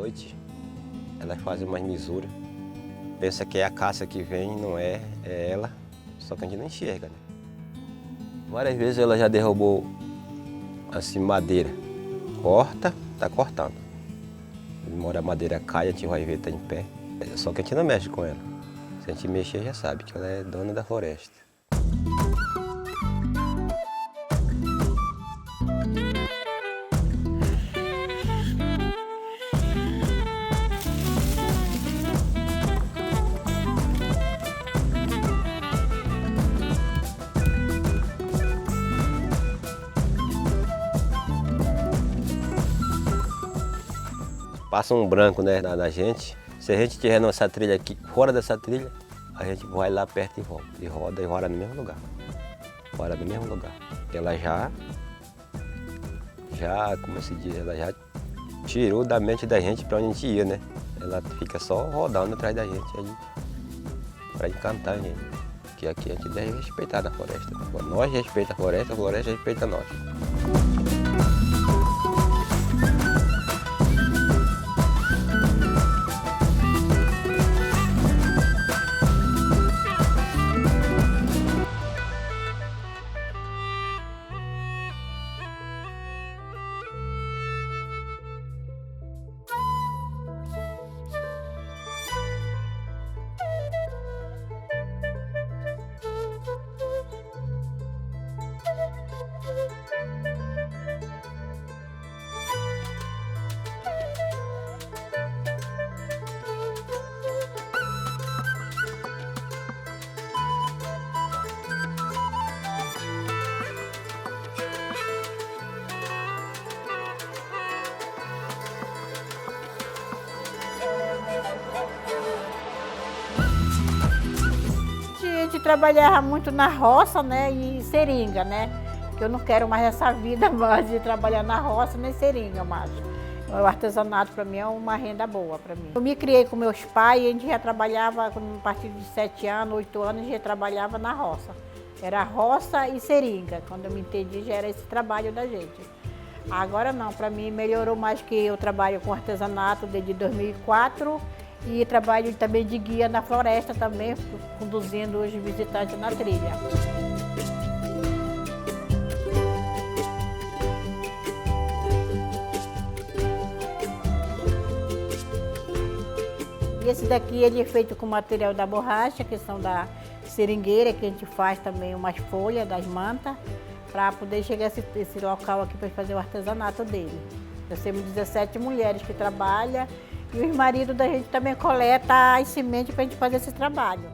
noite, elas fazem umas misuras. Pensa que é a caça que vem, não é, é ela, só que a gente não enxerga, né? Várias vezes ela já derrubou assim madeira, corta, tá cortando. Uma hora a madeira cai, a gente vai ver, tá em pé. Só que a gente não mexe com ela. Se a gente mexer, já sabe que ela é dona da floresta. Passa um branco, né, na gente. Se a gente estiver nessa trilha aqui, fora dessa trilha, a gente vai lá perto e volta. E roda e roda no mesmo lugar. Roda no mesmo lugar. Ela já, como se diz, ela já tirou da mente da gente para onde a gente ia, né? Ela fica só rodando atrás da gente aí, para encantar a gente. Porque aqui a gente deve respeitar na floresta. Nós respeitamos a floresta respeita nós. A gente trabalhava muito na roça, né, e seringa, né, que eu não quero mais essa vida mais de trabalhar na roça nem seringa mais. O artesanato para mim é uma renda boa para mim. Eu me criei com meus pais e a gente já trabalhava, a partir de 7 anos, 8 anos, a gente já trabalhava na roça. Era roça e seringa, quando eu me entendi já era esse trabalho da gente. Agora não, para mim melhorou mais que eu trabalho com artesanato desde 2004 e trabalho também de guia na floresta também, conduzindo os visitantes na trilha. E esse daqui ele é feito com material da borracha, que são da seringueira, que a gente faz também umas folhas das mantas, para poder chegar a esse local aqui para fazer o artesanato dele. Nós temos 17 mulheres que trabalham e os maridos da gente também coletam as sementes para a gente fazer esse trabalho.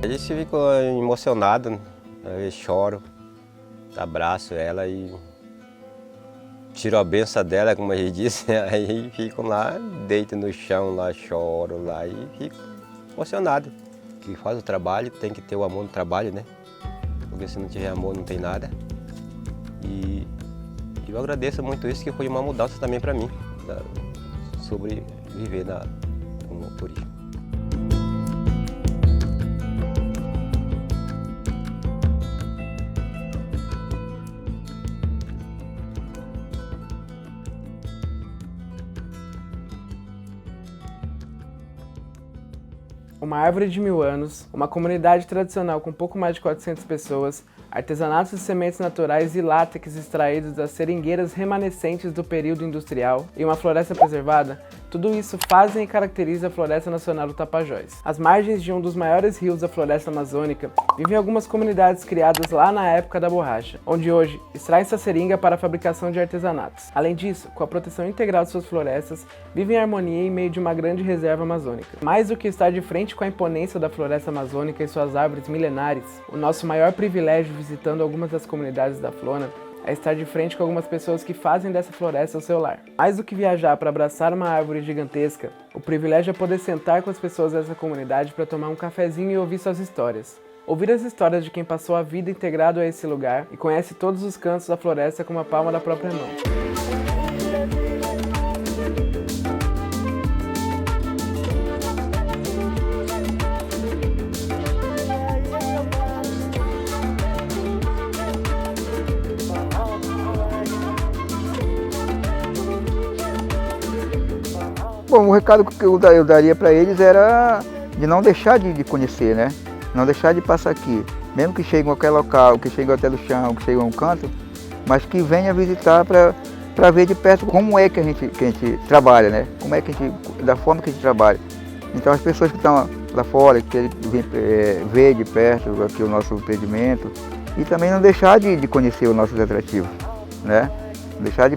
Eles ficam emocionados, né? Eu choro, abraço ela e tiro a benção dela, como a gente disse, aí ficam lá, deitam no chão, lá choram lá e ficam emocionados. Que faz o trabalho, tem que ter o amor no trabalho, né? Porque se não tiver amor não tem nada. E eu agradeço muito isso, que foi uma mudança também para mim, sobre viver como turismo. Uma árvore de 1000 anos, uma comunidade tradicional com pouco mais de 400 pessoas, artesanatos de sementes naturais e látex extraídos das seringueiras remanescentes do período industrial e uma floresta preservada, tudo isso fazem e caracteriza a Floresta Nacional do Tapajós. Às margens de um dos maiores rios da floresta amazônica, vivem algumas comunidades criadas lá na época da borracha, onde hoje extrai-se a seringa para a fabricação de artesanatos. Além disso, com a proteção integral de suas florestas, vivem em harmonia em meio de uma grande reserva amazônica. Mais do que estar de frente com a imponência da floresta amazônica e suas árvores milenares, o nosso maior privilégio visitando algumas das comunidades da Flona é estar de frente com algumas pessoas que fazem dessa floresta o seu lar. Mais do que viajar para abraçar uma árvore gigantesca, o privilégio é poder sentar com as pessoas dessa comunidade para tomar um cafezinho e ouvir suas histórias. Ouvir as histórias de quem passou a vida integrado a esse lugar e conhece todos os cantos da floresta com uma palma da própria mão. Bom, o recado que eu daria para eles era de não deixar de conhecer, né? Não deixar de passar aqui. Mesmo que chegue a qualquer local, que chegue até do chão, que chegue a um canto, mas que venha visitar para ver de perto como é que a gente trabalha, né? Como é que da forma que a gente trabalha. Então as pessoas que estão lá fora, que querem ver de perto aqui o nosso empreendimento e também não deixar de conhecer os nossos atrativos, né? Deixar de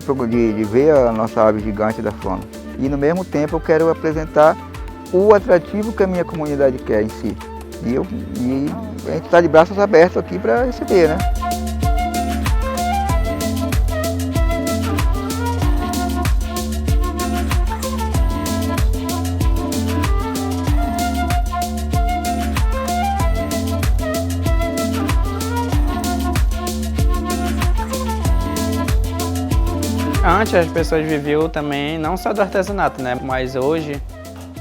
ver a nossa ave gigante da Flona. E no mesmo tempo eu quero apresentar o atrativo que a minha comunidade quer em si. E a gente está de braços abertos aqui para receber, né? Antes as pessoas viviam também, não só do artesanato, né? Mas hoje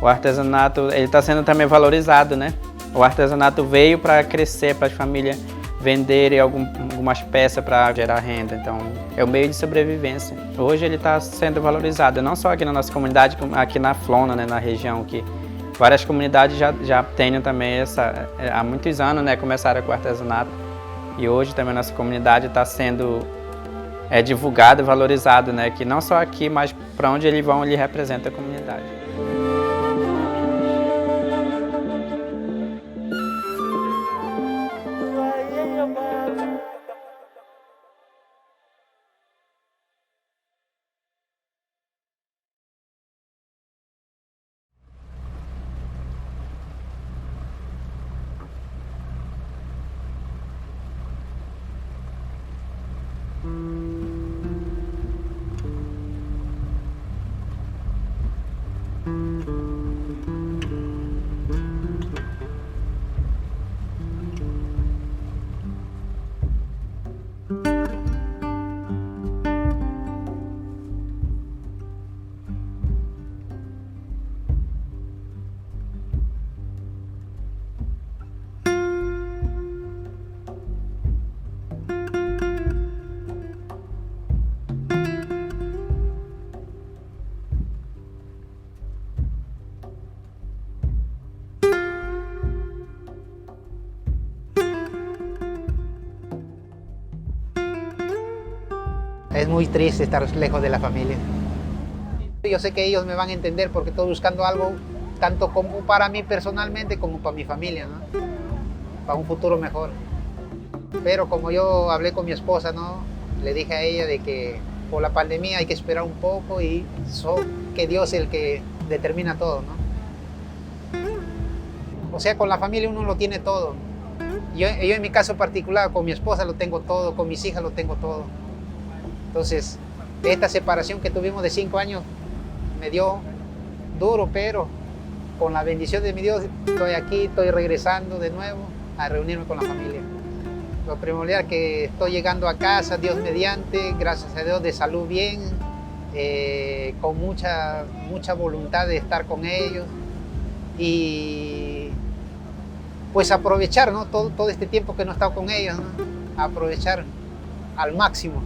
o artesanato ele está sendo também valorizado, né? O artesanato veio para crescer, para as famílias venderem algumas peças para gerar renda. Então é o meio de sobrevivência. Hoje ele está sendo valorizado, não só aqui na nossa comunidade, como aqui na Flona, né? Na região, que várias comunidades já têm também há muitos anos, né? Começaram com o artesanato e hoje também a nossa comunidade está sendo divulgado e valorizado, né? Que não só aqui, mas para onde eles vão, ele representa a comunidade. Es muy triste estar lejos de la familia. Yo sé que ellos me van a entender porque estoy buscando algo tanto como para mí personalmente como para mi familia, ¿no? Para un futuro mejor. Pero como yo hablé con mi esposa, ¿no? Le dije a ella de que por la pandemia hay que esperar un poco y que Dios es el que determina todo, ¿no? O sea, con la familia uno lo tiene todo. Yo en mi caso particular, con mi esposa lo tengo todo, con mis hijas lo tengo todo. Entonces, esta separación que tuvimos de 5 años me dio duro, pero con la bendición de mi Dios estoy aquí, estoy regresando de nuevo a reunirme con la familia. Lo primordial es que estoy llegando a casa, Dios mediante, gracias a Dios, de salud bien, con mucha voluntad de estar con ellos y pues aprovechar, ¿no? todo este tiempo que no he estado con ellos, ¿no? Aprovechar al máximo.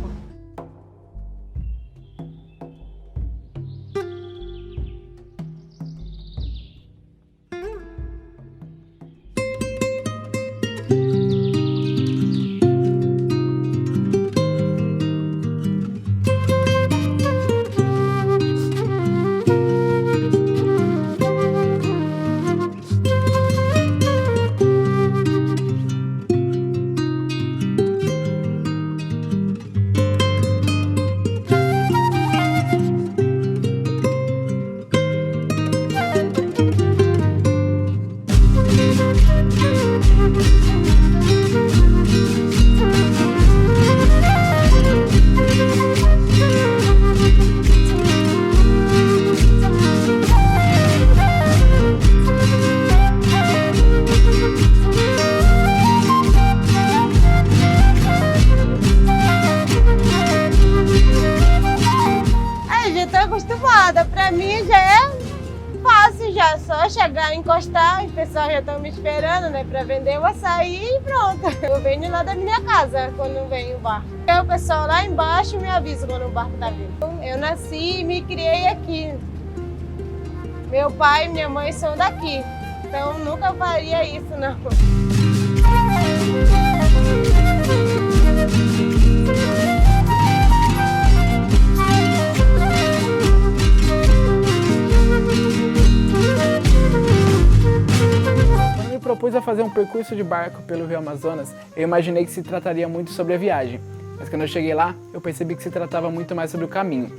Pra mim já é fácil, já só chegar, encostar, os pessoal já estão me esperando, né, pra vender o açaí e pronto. Eu venho lá da minha casa quando vem o barco. O pessoal lá embaixo me avisa quando o barco tá vindo. Eu nasci e me criei aqui. Meu pai e minha mãe são daqui, então nunca faria isso, não. Propus a fazer um percurso de barco pelo Rio Amazonas, eu imaginei que se trataria muito sobre a viagem, mas quando eu cheguei lá, eu percebi que se tratava muito mais sobre o caminho,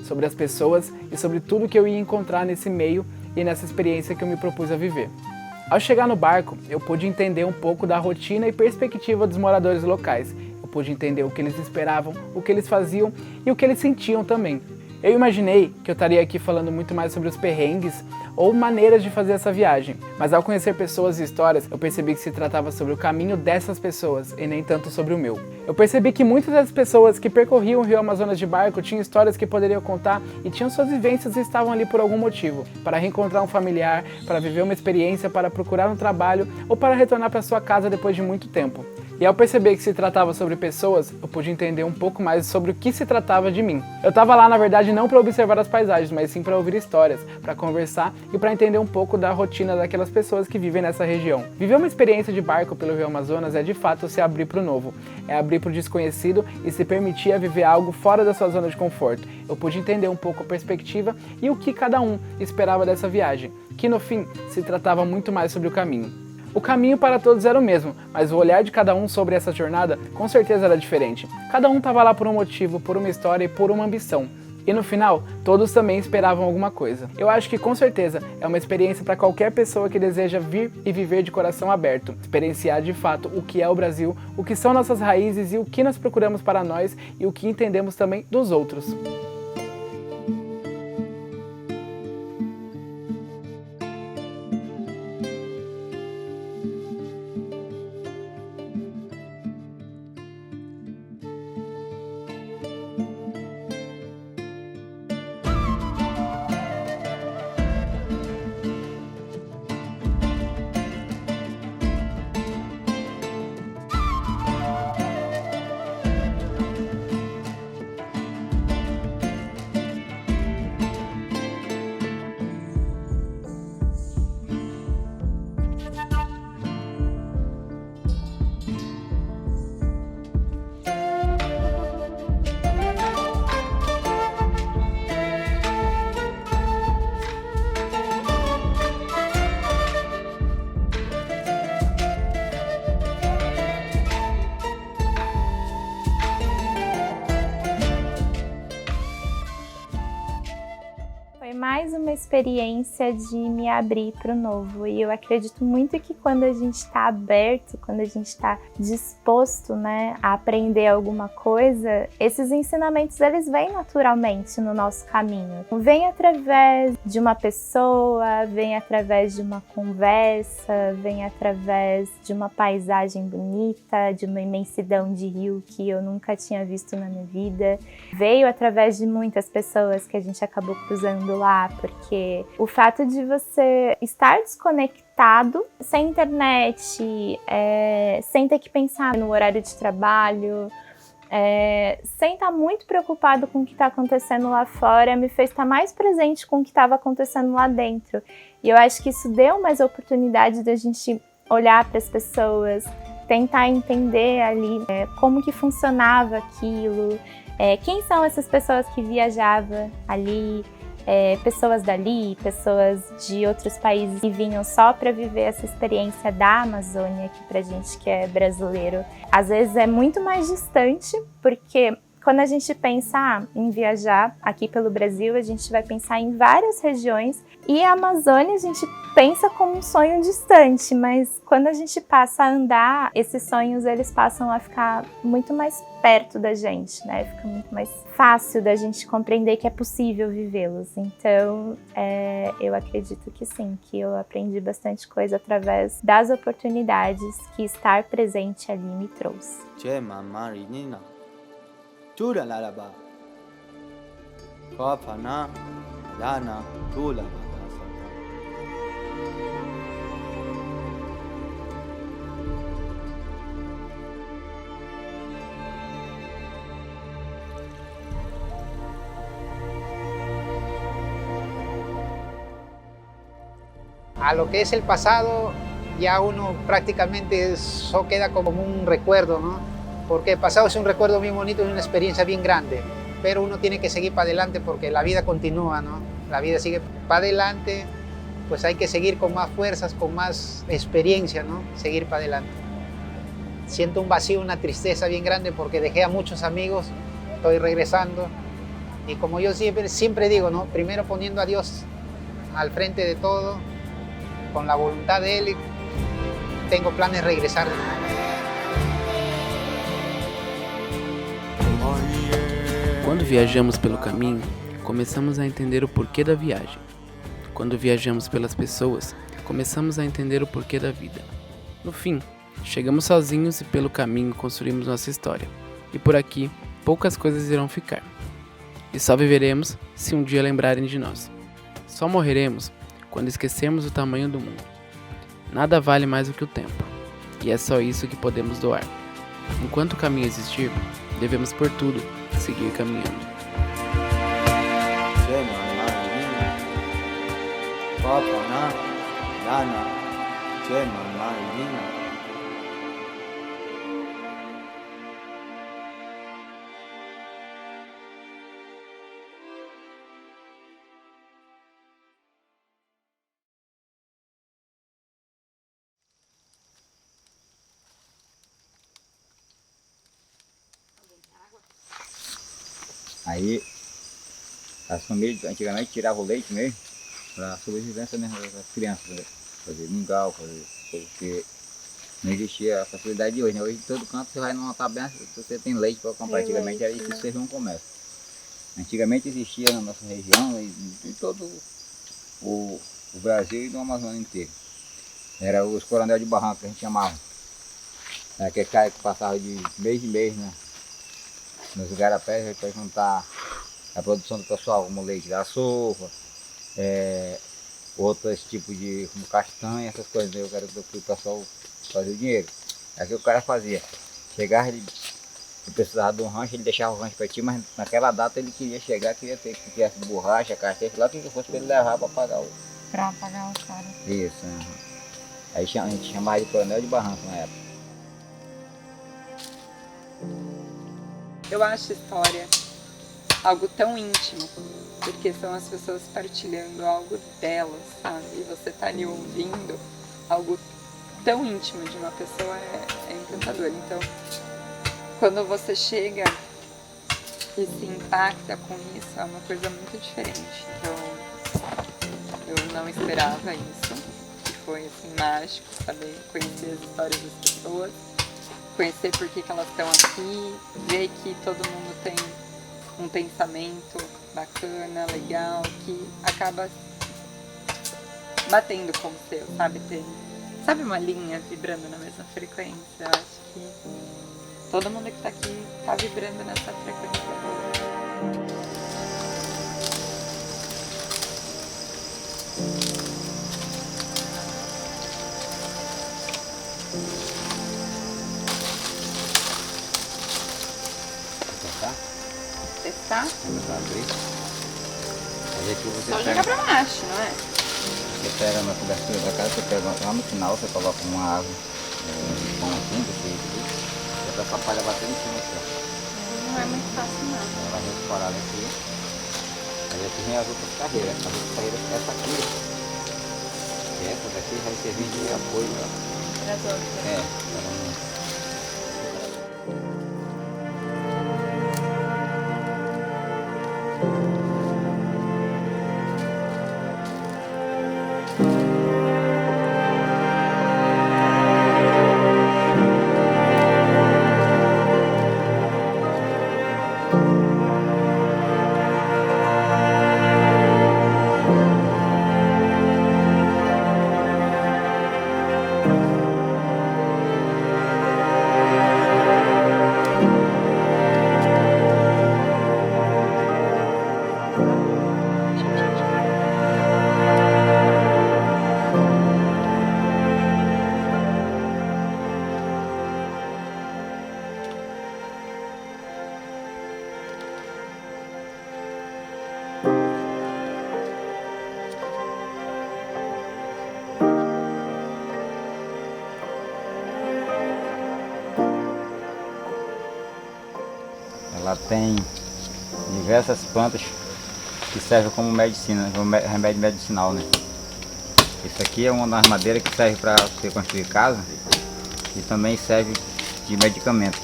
sobre as pessoas e sobre tudo que eu ia encontrar nesse meio e nessa experiência que eu me propus a viver. Ao chegar no barco, eu pude entender um pouco da rotina e perspectiva dos moradores locais, eu pude entender o que eles esperavam, o que eles faziam e o que eles sentiam também. Eu imaginei que eu estaria aqui falando muito mais sobre os perrengues ou maneiras de fazer essa viagem, mas ao conhecer pessoas e histórias, eu percebi que se tratava sobre o caminho dessas pessoas e nem tanto sobre o meu. Eu percebi que muitas das pessoas que percorriam o Rio Amazonas de barco tinham histórias que poderiam contar e tinham suas vivências e estavam ali por algum motivo, para reencontrar um familiar, para viver uma experiência, para procurar um trabalho ou para retornar para sua casa depois de muito tempo. E ao perceber que se tratava sobre pessoas, eu pude entender um pouco mais sobre o que se tratava de mim. Eu estava lá, na verdade, não para observar as paisagens, mas sim para ouvir histórias, para conversar e para entender um pouco da rotina daquelas pessoas que vivem nessa região. Viver uma experiência de barco pelo Rio Amazonas é de fato se abrir para o novo, é abrir para o desconhecido e se permitir a viver algo fora da sua zona de conforto. Eu pude entender um pouco a perspectiva e o que cada um esperava dessa viagem, que no fim se tratava muito mais sobre o caminho. O caminho para todos era o mesmo, mas o olhar de cada um sobre essa jornada com certeza era diferente. Cada um estava lá por um motivo, por uma história e por uma ambição. E no final, todos também esperavam alguma coisa. Eu acho que com certeza é uma experiência para qualquer pessoa que deseja vir e viver de coração aberto. Experienciar de fato o que é o Brasil, o que são nossas raízes e o que nós procuramos para nós e o que entendemos também dos outros. uma experiência de me abrir para o novo. E eu acredito muito que quando a gente está aberto, quando a gente está disposto, né, a aprender alguma coisa, esses ensinamentos eles vêm naturalmente no nosso caminho. Vem através de uma pessoa, vem através de uma conversa, vem através de uma paisagem bonita, de uma imensidão de rio que eu nunca tinha visto na minha vida. Veio através de muitas pessoas que a gente acabou cruzando lá, porque o fato de você estar desconectado, sem internet, sem ter que pensar no horário de trabalho, sem estar muito preocupado com o que está acontecendo lá fora, me fez estar mais presente com o que estava acontecendo lá dentro. E eu acho que isso deu mais oportunidade da gente olhar para as pessoas, tentar entender ali como que funcionava aquilo, quem são essas pessoas que viajavam ali, pessoas dali, pessoas de outros países que vinham só para viver essa experiência da Amazônia, que pra gente que é brasileiro, às vezes é muito mais distante, porque quando a gente pensa em viajar aqui pelo Brasil, a gente vai pensar em várias regiões e a Amazônia a gente pensa como um sonho distante, mas quando a gente passa a andar, esses sonhos eles passam a ficar muito mais perto da gente, né? Fica muito mais fácil da gente compreender que é possível vivê-los. Então, eu acredito que sim, que eu aprendi bastante coisa através das oportunidades que estar presente ali me trouxe. A lo que es el pasado, ya uno prácticamente eso queda como un recuerdo, ¿no? Porque el pasado es un recuerdo bien bonito, es una experiencia bien grande, pero uno tiene que seguir para adelante porque la vida continúa, ¿no? La vida sigue para adelante, pues hay que seguir con más fuerzas, con más experiencia, ¿no? Seguir para adelante. Siento un vacío, una tristeza bien grande porque dejé a muchos amigos, estoy regresando y como yo siempre digo, ¿no? Primero poniendo a Dios al frente de todo, con la voluntad de Él, tengo planes de regresar. Quando viajamos pelo caminho, começamos a entender o porquê da viagem. Quando viajamos pelas pessoas, começamos a entender o porquê da vida. No fim, chegamos sozinhos e pelo caminho construímos nossa história. E por aqui, poucas coisas irão ficar. E só viveremos se um dia lembrarem de nós. Só morreremos quando esquecermos o tamanho do mundo. Nada vale mais do que o tempo, e é só isso que podemos doar. Enquanto o caminho existir, devemos por tudo seguir caminhando. Aí as famílias antigamente tiravam o leite mesmo para a sobrevivência mesmo das crianças, né? Fazer mingau, porque não existia a facilidade de hoje, né? Hoje em todo canto você vai numa taberna, você tem leite para comprar. Antigamente era isso que servia um comércio. Antigamente existia na nossa região e em todo o Brasil e no Amazonas inteiro. Era os coronel de barranco que a gente chamava. Aquele cara que passava de mês em mês, né? Nos igarapés para juntar a produção do pessoal, como leite da sopa, outros tipos de como castanha, essas coisas. Eu quero que o pessoal fazia o dinheiro. É o que o cara fazia. Chegava, ele precisava de um rancho, ele deixava o rancho para ti, mas naquela data ele queria chegar, queria ter que tivesse borracha, castanha, lá que fosse para ele levar para pagar o. Para pagar o cara. Isso. Aí a gente chamava de coronel de barranco na época. Eu acho história algo tão íntimo, porque são as pessoas partilhando algo delas, sabe? E você tá ali ouvindo algo tão íntimo de uma pessoa é encantador. Então, quando você chega e se impacta com isso, é uma coisa muito diferente. Então, não esperava isso, que foi assim, mágico, saber conhecer as histórias das pessoas, conhecer por que elas estão aqui, ver que todo mundo tem um pensamento bacana, legal, que acaba batendo com o seu, sabe? Sabe uma linha vibrando na mesma frequência? Eu acho que todo mundo que tá aqui tá vibrando nessa frequência. Testar? Começar a abrir. Aí aqui você Só pega, jogar pra baixo, não é? você pega na cobertura da casa, você pega lá no final, você coloca uma árvore, um pão assim, desse jeito, e essa palha batendo em cima aqui, ó. Não é muito fácil, não. Ela vai escorar aqui. Aí aqui vem as outras carreiras. As outras carreiras, essa aqui, e essa daqui vai servir de apoio, ó. Para as outras. É, ela não... Ela tem diversas plantas que servem como medicina, como remédio medicinal, né? Isso aqui é uma das madeiras que serve para você construir casa e também serve de medicamento,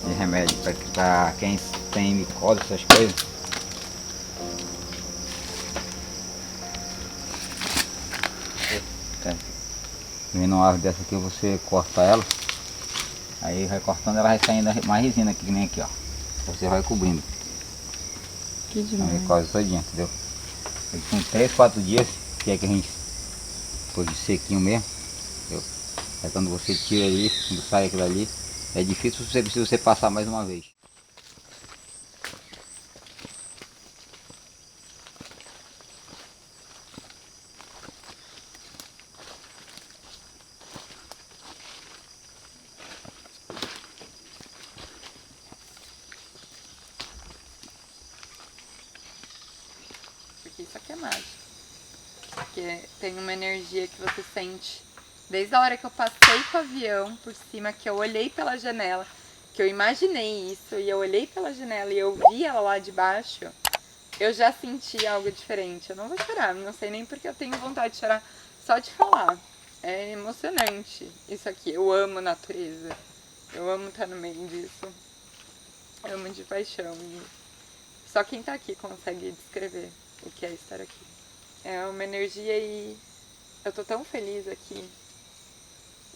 de remédio, para quem tem micose, essas coisas. Vendo uma árvore dessa aqui, você corta ela. Aí vai cortando, ela vai saindo mais resina aqui, que nem aqui, ó. Você vai cobrindo. Que demais. Aí quase todinha, entendeu? Aí com 3, 4 dias, que é que a gente pôs de sequinho mesmo, entendeu? Aí quando você tira ali, quando sai aquilo ali, é difícil você passar mais uma vez. Porque isso aqui é mágico. Porque tem uma energia que você sente desde a hora que eu passei com o avião por cima, que eu olhei pela janela, que eu imaginei isso, e eu olhei pela janela e eu vi ela lá de baixo, eu já senti algo diferente. Eu não vou chorar, não sei nem porque eu tenho vontade de chorar só de falar. É emocionante isso aqui. Eu amo natureza. Eu amo estar no meio disso. Eu amo de paixão. E só quem tá aqui consegue descrever o que é estar aqui. É uma energia e eu tô tão feliz aqui.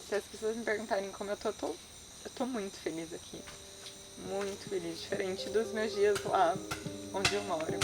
Se as pessoas me perguntarem como eu tô muito feliz aqui. Muito feliz, diferente dos meus dias lá onde eu moro.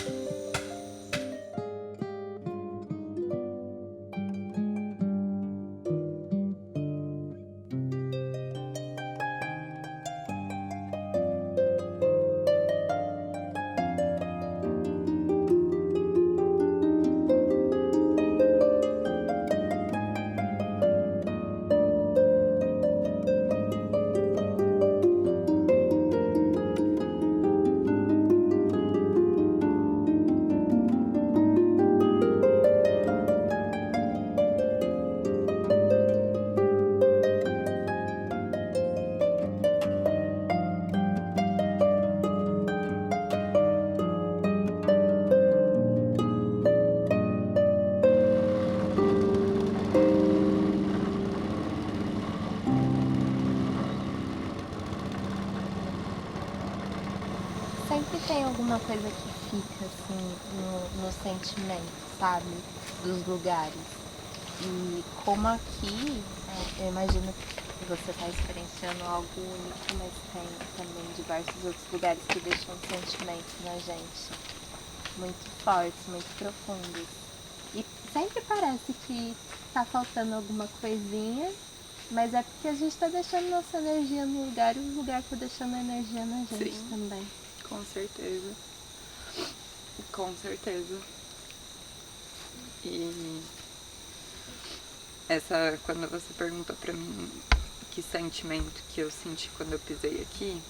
sempre tem alguma coisa que fica, assim, no sentimento, sabe? Dos lugares. E como aqui, eu imagino que você está experienciando algo único, mas tem também diversos outros lugares que deixam sentimentos na gente muito fortes, muito profundos. E sempre parece que tá faltando alguma coisinha, mas é porque a gente tá deixando nossa energia no lugar e o lugar tá deixando a energia na gente. Sim, também. Com certeza. Com certeza. E quando você pergunta pra mim que sentimento que eu senti quando eu pisei aqui,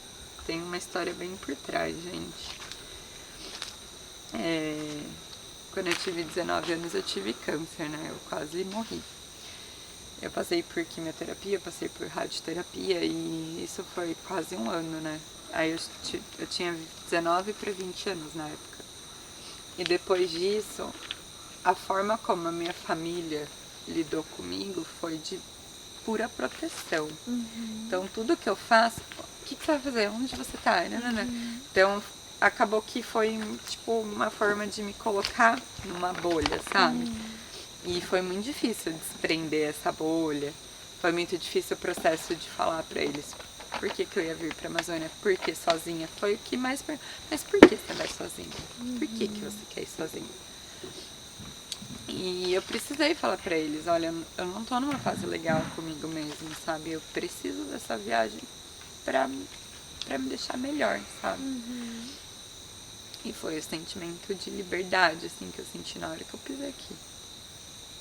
tem uma história bem por trás, gente. Quando eu tive 19 anos eu tive câncer, né? Eu quase morri. Eu passei por quimioterapia, passei por radioterapia e isso foi quase um ano, né? Aí eu tinha 19 para 20 anos na época. E depois disso, a forma como a minha família lidou comigo foi de pura proteção. Então tudo que eu faço, o que você vai fazer? Onde você tá? Então acabou que foi tipo uma forma de me colocar numa bolha, sabe? E foi muito difícil desprender essa bolha. Foi muito difícil o processo de falar pra eles por que eu ia vir pra Amazônia, por que sozinha. Foi o que mais... Mas por que você vai sozinha? Por que você quer ir sozinha? E eu precisei falar pra eles, olha, eu não tô numa fase legal comigo mesmo, sabe? Eu preciso dessa viagem pra me deixar melhor, sabe? E foi o sentimento de liberdade, assim, que eu senti na hora que eu pisei aqui.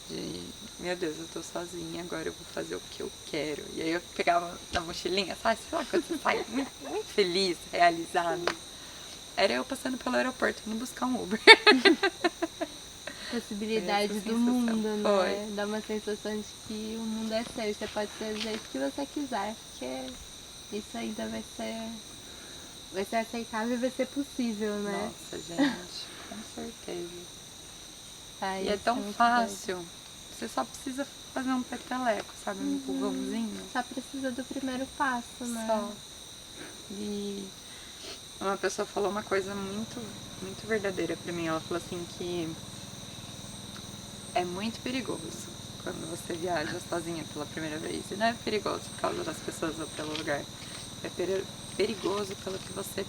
De, meu Deus, eu tô sozinha, agora eu vou fazer o que eu quero. E aí eu pegava na mochilinha, sabe? Sei lá, quando você sai muito, muito feliz, realizado. Era eu passando pelo aeroporto, indo buscar um Uber. Possibilidade do mundo, né? Foi. Dá uma sensação de que o mundo é seu, você pode ser do jeito que você quiser, porque isso ainda vai ser aceitável e vai ser possível, né? Nossa, gente, com certeza. E é tão fácil, você só precisa fazer um peteleco, sabe? Um empurrãozinho. Só precisa do primeiro passo, né? Só. E uma pessoa falou uma coisa muito, muito verdadeira pra mim. Ela falou assim que é muito perigoso quando você viaja sozinha pela primeira vez. E não é perigoso por causa das pessoas ou pelo lugar. É perigoso pelo que você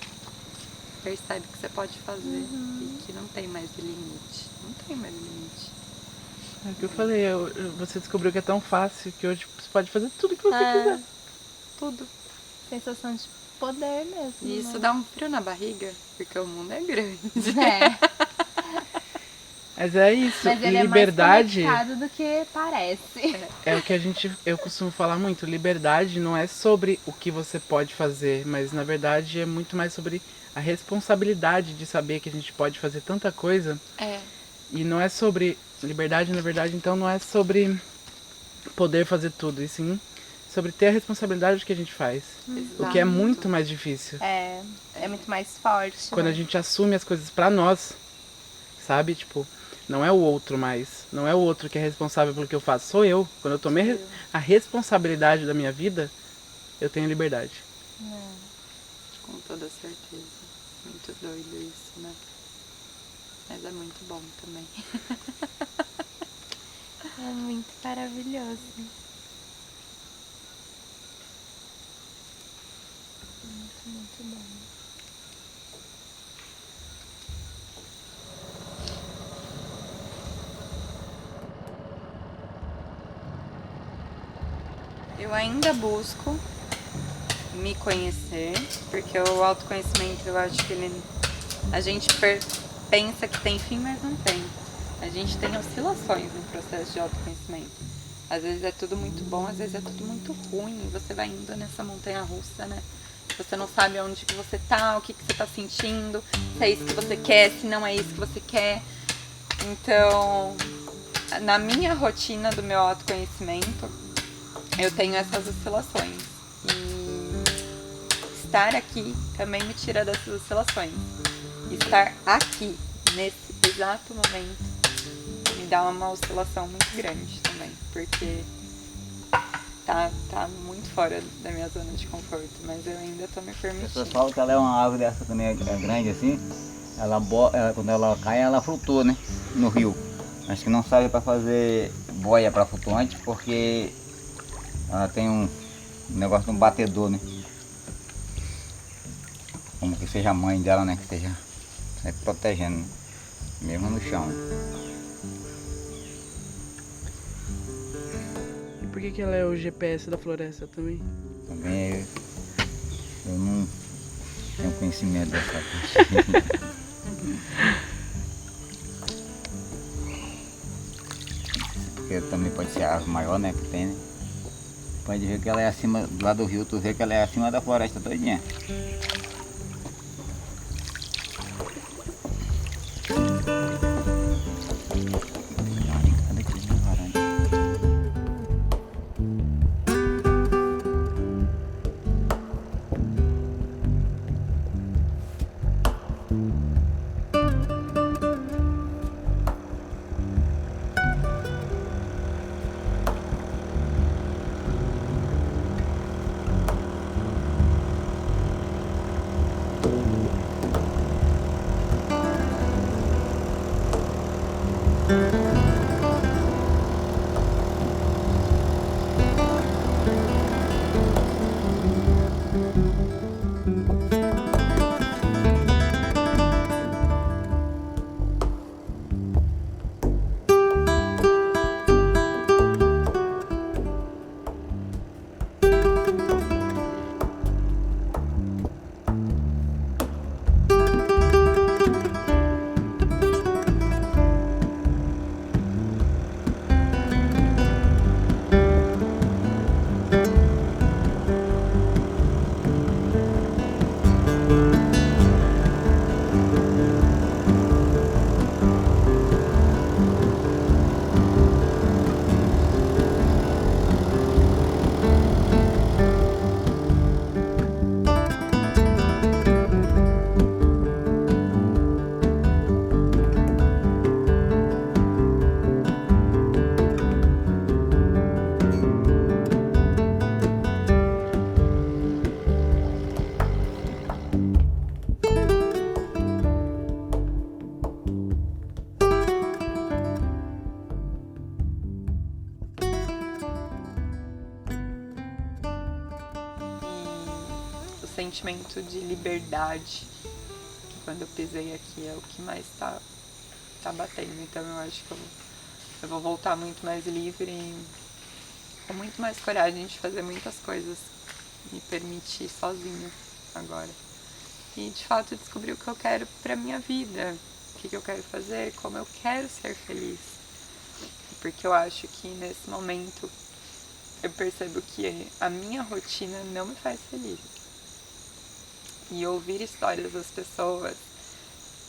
percebe que você pode fazer e que não tem mais limite. Não tem mais limite. É o que eu falei, você descobriu que é tão fácil que hoje você pode fazer tudo que você quiser. Tudo. Sensação de poder mesmo. E isso dá um frio na barriga, porque o mundo é grande. Mas é isso, mas ele liberdade é mais conectado do que parece. É o que eu costumo falar muito, liberdade não é sobre o que você pode fazer, mas na verdade é muito mais sobre a responsabilidade de saber que a gente pode fazer tanta coisa. E não é sobre liberdade, na verdade, então não é sobre poder fazer tudo, e sim sobre ter a responsabilidade do que a gente faz. O que é muito mais difícil. É muito mais forte. Quando a gente assume as coisas pra nós, sabe? Tipo, não é o outro mais. Não é o outro que é responsável pelo que eu faço. Sou eu. Quando eu tomei a responsabilidade da minha vida, eu tenho liberdade. Com toda certeza. Muito doido isso, né? Mas é muito bom também. É muito maravilhoso. Muito, muito bom. Eu ainda busco me conhecer, porque o autoconhecimento, eu acho que a gente pensa que tem fim, mas não tem. A gente tem oscilações no processo de autoconhecimento. Às vezes é tudo muito bom, às vezes é tudo muito ruim, e você vai indo nessa montanha-russa, né? Você não sabe onde que você tá, o que você tá sentindo, se é isso que você quer, se não é isso que você quer. Então, na minha rotina do meu autoconhecimento, eu tenho essas oscilações. E estar aqui também me tira dessas oscilações. Estar aqui, nesse exato momento, me dá uma oscilação muito grande também. Porque tá muito fora da minha zona de conforto, mas eu ainda tô me As pessoas permitindo. falam que ela é uma árvore dessa também, é grande assim, quando ela cai, ela flutua, né, no rio. Acho que não serve para fazer boia para flutuante, porque ela tem um negócio de um batedor, né. Como que seja a mãe dela, né, que esteja sempre protegendo, né? Mesmo no chão. E por que ela é o GPS da floresta também? Também eu não tenho conhecimento dessa parte. Porque também pode ser a árvore maior, né, que tem, né? Pode ver que ela é acima, do lado do rio, tu vê que ela é acima da floresta todinha. O sentimento de liberdade, que quando eu pisei aqui é o que mais tá batendo. Então eu acho que eu vou voltar muito mais livre e com muito mais coragem de fazer muitas coisas, me permitir sozinha agora. E de fato descobrir o que eu quero pra minha vida, o que eu quero fazer, como eu quero ser feliz. Porque eu acho que nesse momento eu percebo que a minha rotina não me faz feliz. E ouvir histórias das pessoas,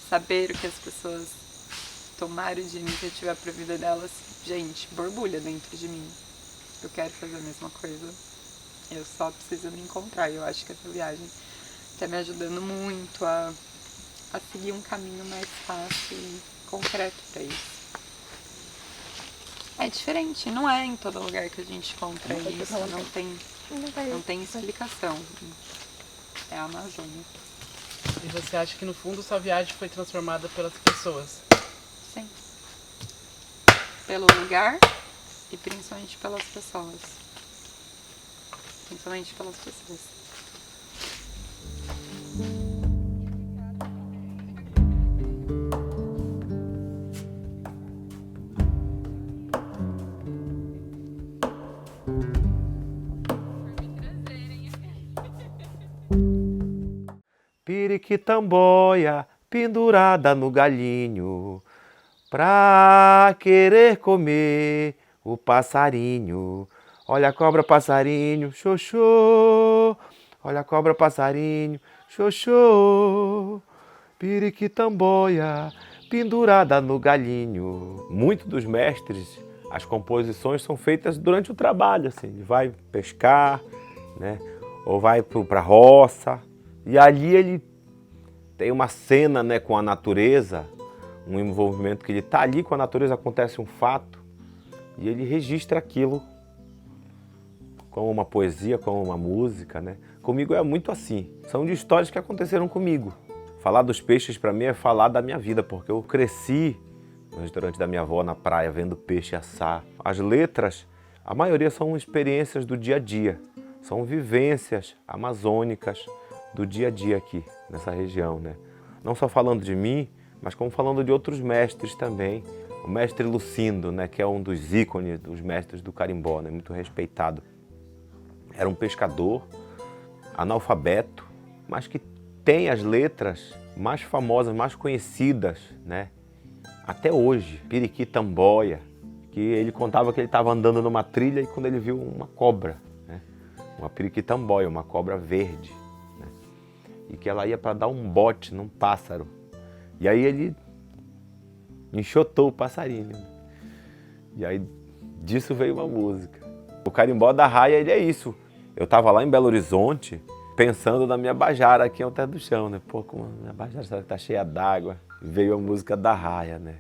saber o que as pessoas tomaram de iniciativa para a vida delas, gente, borbulha dentro de mim. Eu quero fazer a mesma coisa. Eu só preciso me encontrar. Eu acho que essa viagem está me ajudando muito a seguir um caminho mais fácil e concreto para isso. É diferente, não é em todo lugar que a gente encontra isso, não tem explicação. É a Amazônia. E você acha que no fundo sua viagem foi transformada pelas pessoas? Sim. Pelo lugar e principalmente pelas pessoas. Principalmente pelas pessoas. Piriquitamboia pendurada no galinho, pra querer comer o passarinho. Olha a cobra, passarinho, xoxô. Olha a cobra, passarinho, xoxô. Piriquitamboia pendurada no galinho. Muitos dos mestres, as composições são feitas durante o trabalho, assim. Ele vai pescar, né? Ou vai para a roça. E ali ele tem uma cena, né, com a natureza, um envolvimento que ele está ali com a natureza, acontece um fato e ele registra aquilo como uma poesia, como uma música, né? Comigo é muito assim. São de histórias que aconteceram comigo. Falar dos peixes para mim é falar da minha vida, porque eu cresci no restaurante da minha avó na praia, vendo peixe assar. As letras, a maioria são experiências do dia a dia. São vivências amazônicas do dia a dia aqui, nessa região, né? Não só falando de mim, mas como falando de outros mestres também. O mestre Lucindo, né, que é um dos ícones dos mestres do carimbó, né, muito respeitado. Era um pescador, analfabeto, mas que tem as letras mais famosas, mais conhecidas, né, até hoje. Piriqui Tamboia, que ele contava que ele estava andando numa trilha e quando ele viu uma cobra, né, uma Piriqui Tamboia, uma cobra verde, né, e que ela ia para dar um bote num pássaro. E aí ele enxotou o passarinho. E aí disso veio uma música. O carimbó da raia, ele é isso. Eu estava lá em Belo Horizonte, pensando na minha bajara aqui em Alter do Chão, né? Pô, como a minha bajara está cheia d'água. Veio a música da raia, né?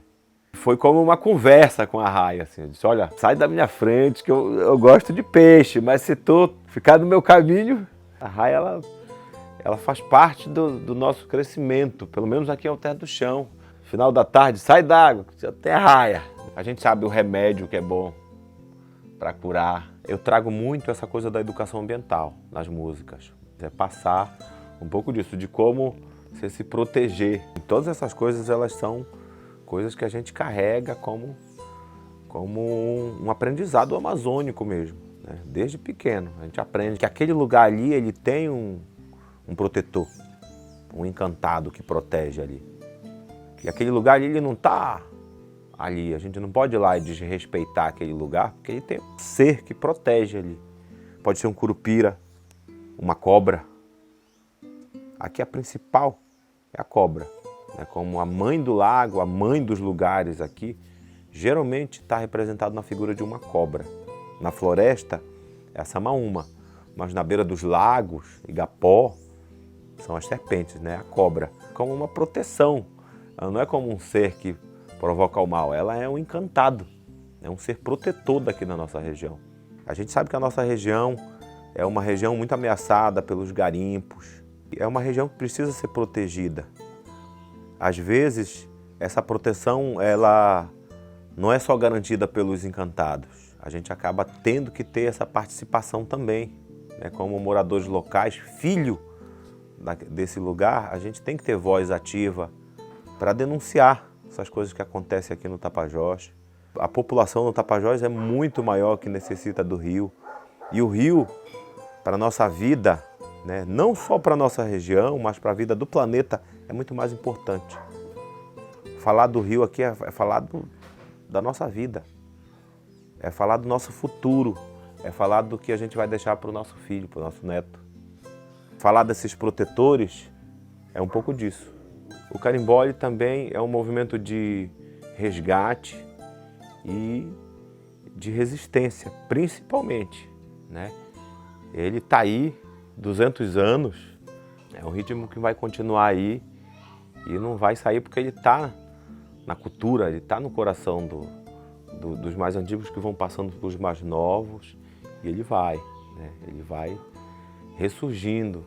Foi como uma conversa com a raia, assim. Eu disse, olha, sai da minha frente que eu gosto de peixe, mas se tu ficar no meu caminho, a raia, ela faz parte do nosso crescimento, pelo menos aqui em Alter do Chão. Final da tarde, sai d'água, que já tem raia. A gente sabe o remédio que é bom para curar. Eu trago muito essa coisa da educação ambiental nas músicas. É passar um pouco disso, de como você se proteger. E todas essas coisas, elas são coisas que a gente carrega como um aprendizado amazônico mesmo, né? Desde pequeno, a gente aprende que aquele lugar ali, ele tem um protetor, um encantado que protege ali. E aquele lugar ali, ele não está ali, a gente não pode ir lá e desrespeitar aquele lugar, porque ele tem um ser que protege ali. Pode ser um curupira, uma cobra. Aqui a principal é a cobra, né? Como a mãe do lago, a mãe dos lugares aqui, geralmente está representado na figura de uma cobra. Na floresta é a samaúma, mas na beira dos lagos, igapó, são as serpentes, né? A cobra, como uma proteção. Ela não é como um ser que provoca o mal, ela é um encantado, é um ser protetor daqui na nossa região. A gente sabe que a nossa região é uma região muito ameaçada pelos garimpos, é uma região que precisa ser protegida. Às vezes, essa proteção ela não é só garantida pelos encantados, a gente acaba tendo que ter essa participação também, né? Como moradores locais, filho desse lugar, a gente tem que ter voz ativa para denunciar essas coisas que acontecem aqui no Tapajós. A população no Tapajós é muito maior que necessita do rio. E o rio, para a nossa vida, né, não só para a nossa região, mas para a vida do planeta, é muito mais importante. Falar do rio aqui é falar da nossa vida, é falar do nosso futuro, é falar do que a gente vai deixar para o nosso filho, para o nosso neto. Falar desses protetores é um pouco disso. O carimbó ele também é um movimento de resgate e de resistência, principalmente, né? Ele está aí 200 anos, é um ritmo que vai continuar aí e não vai sair porque ele está na cultura, ele está no coração dos mais antigos que vão passando para os mais novos e ele vai, né? Ele vai ressurgindo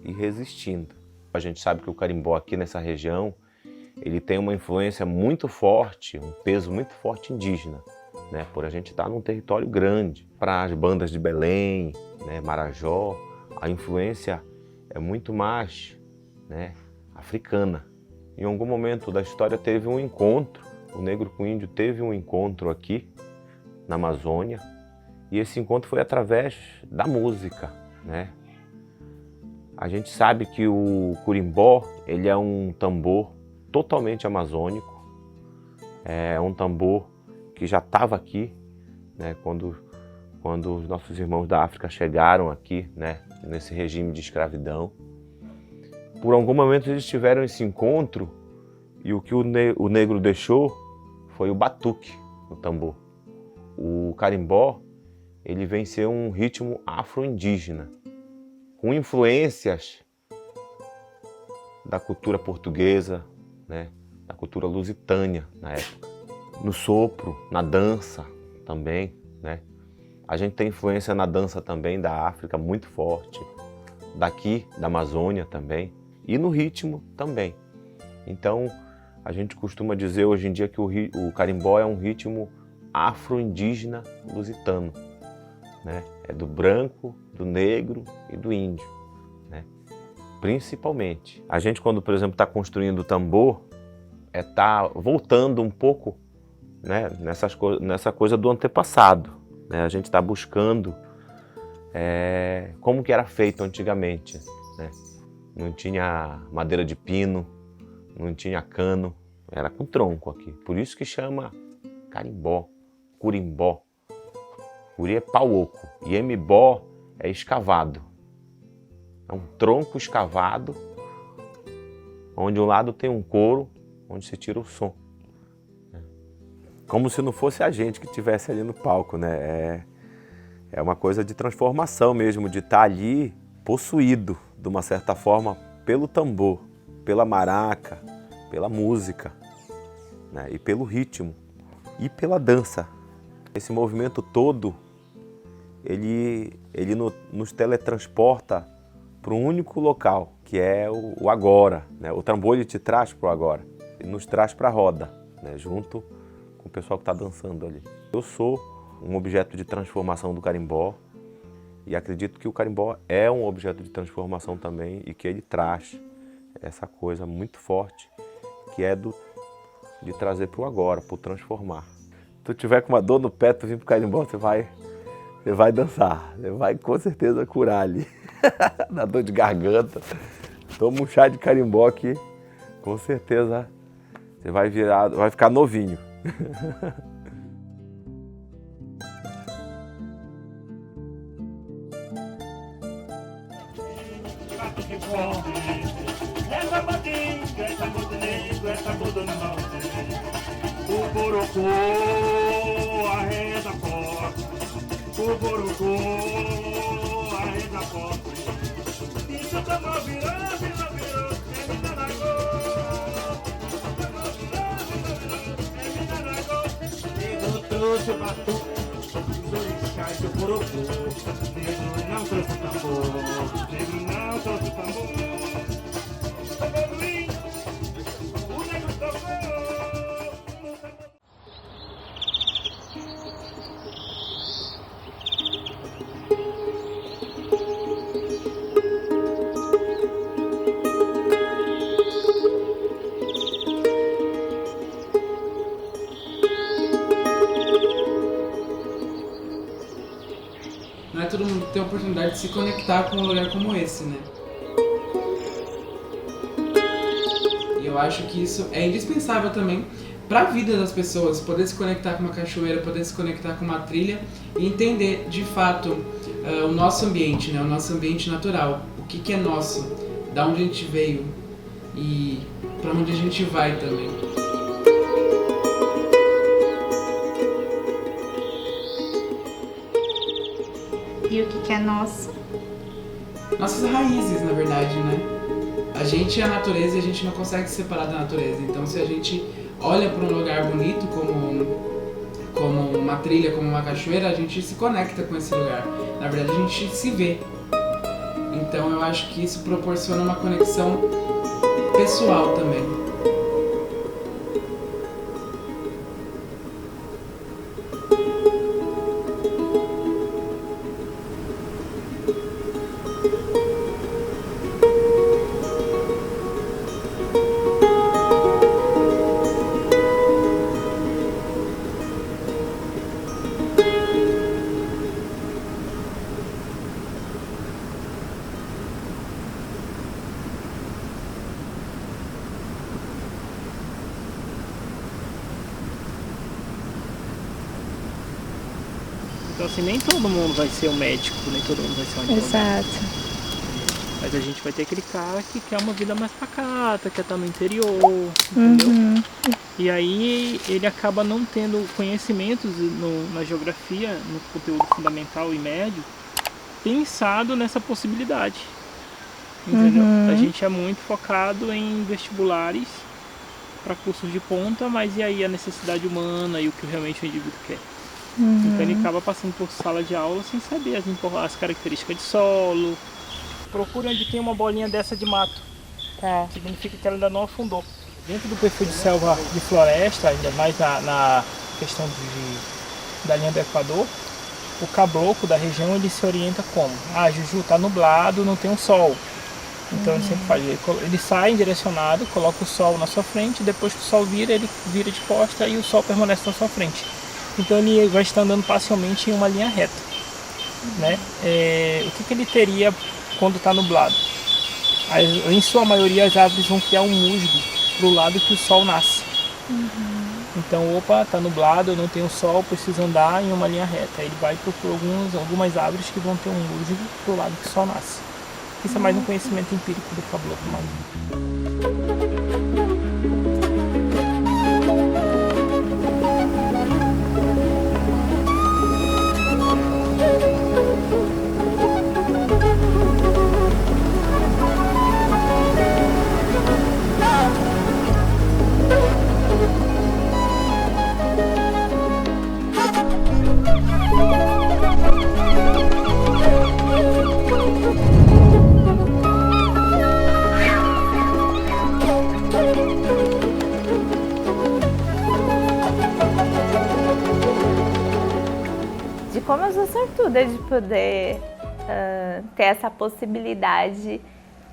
e resistindo. A gente sabe que o carimbó aqui nessa região, ele tem uma influência muito forte, um peso muito forte indígena, né? Por a gente estar num território grande. Para as bandas de Belém, né, Marajó, a influência é muito mais, né, africana. Em algum momento da história teve um encontro, o negro com o índio teve um encontro aqui na Amazônia, e esse encontro foi através da música, né? A gente sabe que o curimbó, ele é um tambor totalmente amazônico, é um tambor que já estava aqui, né, quando os nossos irmãos da África chegaram aqui, né, nesse regime de escravidão. Por algum momento eles tiveram esse encontro e o que o negro deixou foi o batuque no tambor. O carimbó, ele vem ser um ritmo afro-indígena, com influências da cultura portuguesa, né, da cultura lusitânia na época. No sopro, na dança também, né? A gente tem influência na dança também da África muito forte, daqui da Amazônia também, e no ritmo também. Então, a gente costuma dizer hoje em dia que o carimbó é um ritmo afro-indígena lusitano, né? É do branco, do negro e do índio, né? Principalmente. A gente, quando, por exemplo, está construindo o tambor, está voltando um pouco, né, nessa coisa do antepassado, né? A gente está buscando como que era feito antigamente, né? Não tinha madeira de pino, não tinha cano, era com tronco aqui. Por isso que chama carimbó, curimbó. Curi é pau oco e embó é escavado. É um tronco escavado, onde um lado tem um couro, onde se tira o som. Como se não fosse a gente que estivesse ali no palco, né? É uma coisa de transformação mesmo, de estar ali possuído, de uma certa forma, pelo tambor, pela maraca, pela música, né? E pelo ritmo, e pela dança. Esse movimento todo, ele nos teletransporta para um único local, que é o agora, né? O tambor ele te traz para o agora, ele nos traz para a roda, né? Junto com o pessoal que está dançando ali. Eu sou um objeto de transformação do carimbó e acredito que o carimbó é um objeto de transformação também e que ele traz essa coisa muito forte que é de trazer para o agora, para o transformar. Se tu tiver com uma dor no pé, tu vir pro carimbó, você vai dançar, você vai com certeza curar ali. Na dor de garganta, toma um chá de carimbó aqui, com certeza você vai ficar novinho. O borocô arreda forte, o borocô arreda forte. Isso eu tamo virando, é Minaragô. Negro trouxe o batuque, os orixás do borocô. Negro não trouxe o tambor, negro não trouxe o tambor. Não é todo mundo que tem a oportunidade de se conectar com um lugar como esse, né? E eu acho que isso é indispensável também para a vida das pessoas, poder se conectar com uma cachoeira, poder se conectar com uma trilha e entender de fato o nosso ambiente, né? O nosso ambiente natural, o que é nosso, da onde a gente veio e para onde a gente vai também. E o que é nosso? Nossas raízes, na verdade, né? A gente é a natureza e a gente não consegue se separar da natureza. Então, se a gente olha para um lugar bonito, como uma trilha, como uma cachoeira, a gente se conecta com esse lugar. Na verdade, a gente se vê. Então, eu acho que isso proporciona uma conexão pessoal também. Então assim, nem todo mundo vai ser um médico, nem todo mundo vai ser um advogado. Exato. Mas a gente vai ter aquele cara que quer uma vida mais pacata, quer estar no interior, entendeu? Uhum. E aí ele acaba não tendo conhecimentos na geografia, no conteúdo fundamental e médio, pensado nessa possibilidade. Entendeu? Uhum. A gente é muito focado em vestibulares para cursos de ponta, mas e aí a necessidade humana e o que realmente o indivíduo quer? Então ele acaba passando por sala de aula sem saber as características de solo. Procure onde tem uma bolinha dessa de mato. Tá. Significa que ela ainda não afundou. Dentro do perfil de selva de floresta, ainda mais na questão da linha do Equador, o caboclo da região ele se orienta como? Ah, Juju, tá nublado, não tem um sol. Então ele sempre faz, ele sai direcionado, coloca o sol na sua frente, depois que o sol vira, ele vira de costa e o sol permanece na sua frente. Então ele vai estar andando parcialmente em uma linha reta. Né? O que ele teria quando está nublado? Em sua maioria as árvores vão criar um musgo para o lado que o sol nasce. Então, opa, está nublado, eu não tenho sol, preciso andar em uma linha reta. Ele vai procurar algumas árvores que vão ter um musgo para o lado que o sol nasce. Isso é mais um conhecimento empírico do caboclo mesmo. Como eu sou sortuda de poder ter essa possibilidade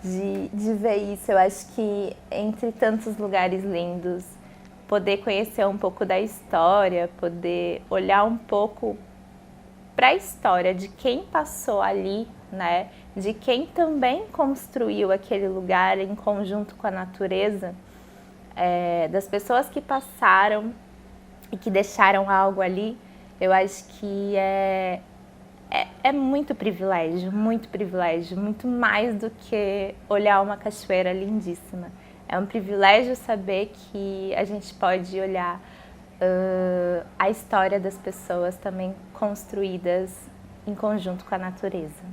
de ver isso. Eu acho que entre tantos lugares lindos, poder conhecer um pouco da história, poder olhar um pouco para a história de quem passou ali, né? De quem também construiu aquele lugar em conjunto com a natureza, das pessoas que passaram e que deixaram algo ali. Eu acho que é muito privilégio, muito mais do que olhar uma cachoeira lindíssima. É um privilégio saber que a gente pode olhar a história das pessoas também construídas em conjunto com a natureza.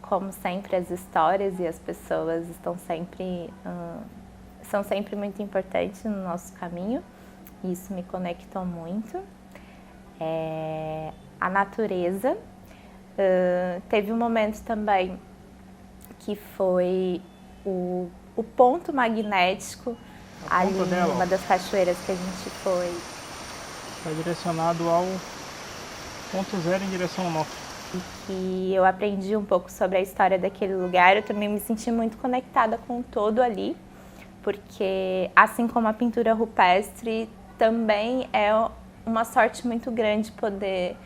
Como sempre, as histórias e as pessoas são sempre muito importantes no nosso caminho. E isso me conectou muito. A natureza. Teve um momento também que foi o ponto magnético ali numa das cachoeiras que a gente foi. Está direcionado ao ponto zero em direção ao norte. E que eu aprendi um pouco sobre a história daquele lugar. Eu também me senti muito conectada com o todo ali, porque assim como a pintura rupestre, também é uma sorte muito grande poder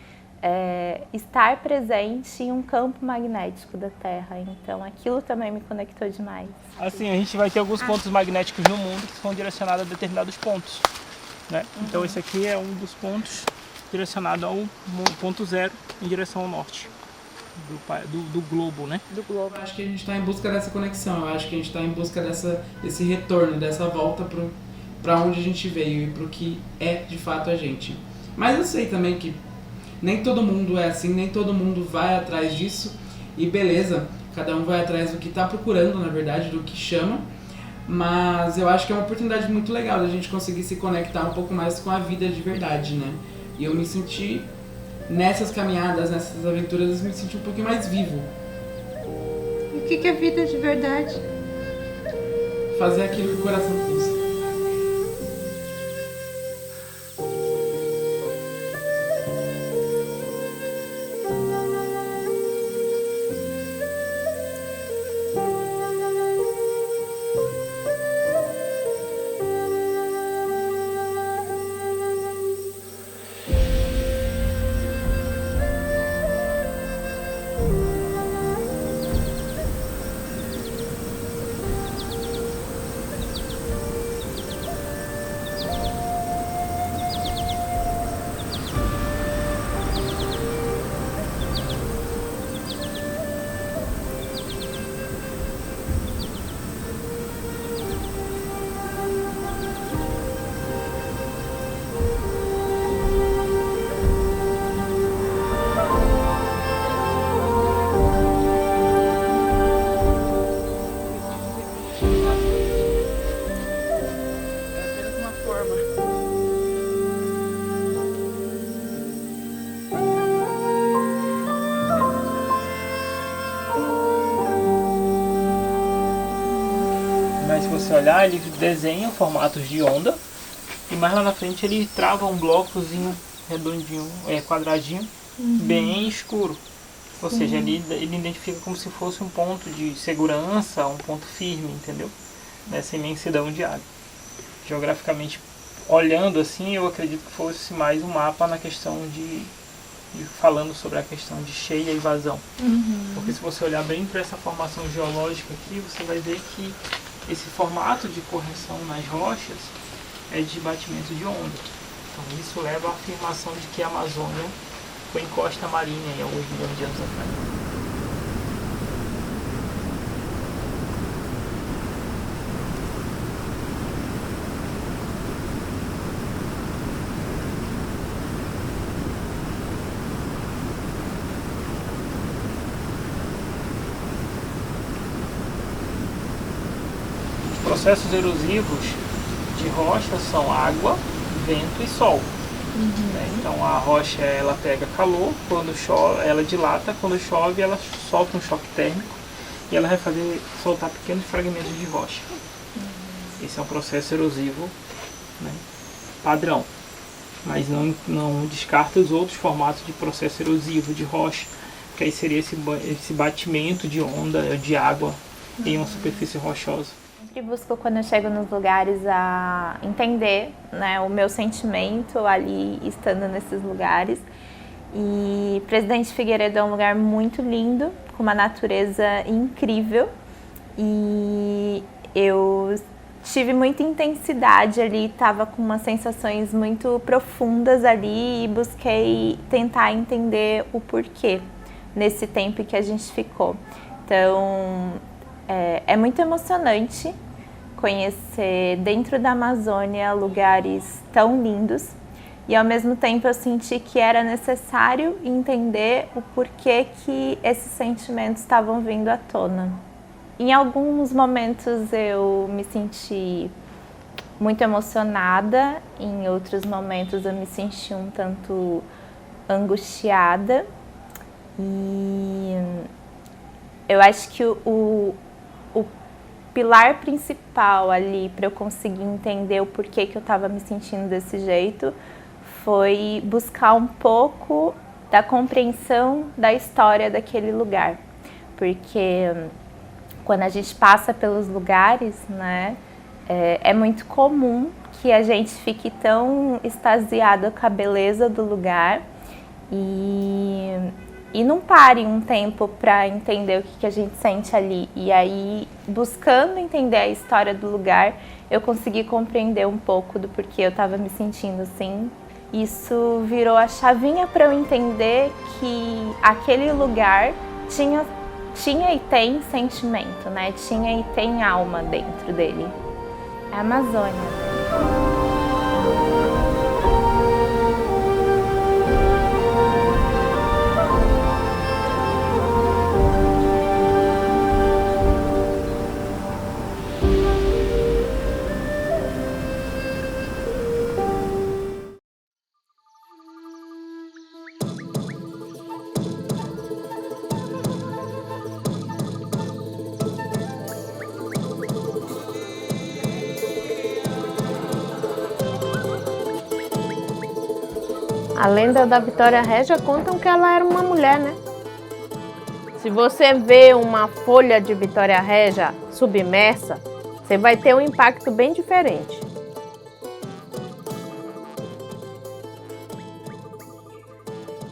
estar presente em um campo magnético da Terra. Então aquilo também me conectou demais. Assim, a gente vai ter alguns pontos magnéticos no mundo que são direcionados a determinados pontos. Né? Então esse aqui é um dos pontos direcionado ao ponto zero em direção ao norte do globo, né? Do globo. Eu acho que a gente está em busca dessa conexão, eu acho que a gente está em busca desse retorno, dessa volta para onde a gente veio e para o que é de fato a gente. Mas eu sei também que nem todo mundo é assim, nem todo mundo vai atrás disso e beleza, cada um vai atrás do que está procurando, na verdade, do que chama. Mas eu acho que é uma oportunidade muito legal da gente conseguir se conectar um pouco mais com a vida de verdade, né? E eu me senti, nessas caminhadas, nessas aventuras, eu me senti um pouquinho mais vivo. E o que é vida de verdade? Fazer aquilo que o coração pulsa. Mas se você olhar, ele desenha formatos de onda e mais lá na frente ele trava um blocozinho redondinho, quadradinho, bem escuro. Ou seja, ele identifica como se fosse um ponto de segurança, um ponto firme, entendeu? Nessa imensidão de água. Geograficamente, olhando assim, eu acredito que fosse mais um mapa na questão de falando sobre a questão de cheia e vazão. Porque se você olhar bem para essa formação geológica aqui, você vai ver que esse formato de correção nas rochas é de batimento de onda. Então isso leva à afirmação de que a Amazônia foi encosta marinha em alguns milhões de anos atrás. Os processos erosivos de rocha são água, vento e sol. Então a rocha ela pega calor, quando chove ela dilata, quando chove ela solta um choque térmico e ela vai soltar pequenos fragmentos de rocha. Esse é um processo erosivo, né, padrão, mas não descarta os outros formatos de processo erosivo de rocha, que aí seria esse batimento de onda de água em uma superfície rochosa. Sempre busco, quando eu chego nos lugares, a entender, né, o meu sentimento ali estando nesses lugares. E Presidente Figueiredo é um lugar muito lindo, com uma natureza incrível. E eu tive muita intensidade ali, estava com umas sensações muito profundas ali e busquei tentar entender o porquê nesse tempo que a gente ficou. Então, é muito emocionante conhecer dentro da Amazônia lugares tão lindos e ao mesmo tempo eu senti que era necessário entender o porquê que esses sentimentos estavam vindo à tona. Em alguns momentos eu me senti muito emocionada, em outros momentos eu me senti um tanto angustiada e eu acho que o pilar principal ali para eu conseguir entender o porquê que eu estava me sentindo desse jeito foi buscar um pouco da compreensão da história daquele lugar. Porque quando a gente passa pelos lugares, né, é muito comum que a gente fique tão extasiado com a beleza do lugar e não pare um tempo para entender o que a gente sente ali. E aí, buscando entender a história do lugar, eu consegui compreender um pouco do porquê eu estava me sentindo assim. Isso virou a chavinha para eu entender que aquele lugar tinha e tem sentimento, né? Tinha e tem alma dentro dele. É a Amazônia. A lenda da Vitória Régia contam que ela era uma mulher, né? Se você vê uma folha de Vitória Régia submersa, você vai ter um impacto bem diferente.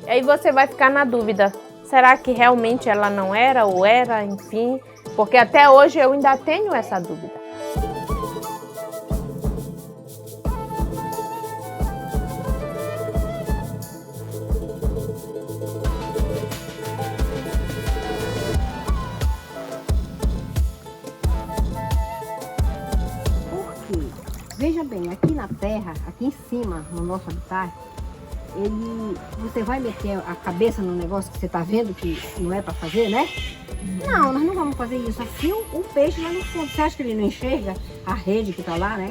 E aí você vai ficar na dúvida, será que realmente ela não era ou era, enfim? Porque até hoje eu ainda tenho essa dúvida. Veja bem, aqui na terra, aqui em cima, no nosso habitat, você vai meter a cabeça no negócio que você está vendo que não é para fazer, né? Não, nós não vamos fazer isso. Assim o peixe lá no fundo. Você acha que ele não enxerga a rede que está lá, né?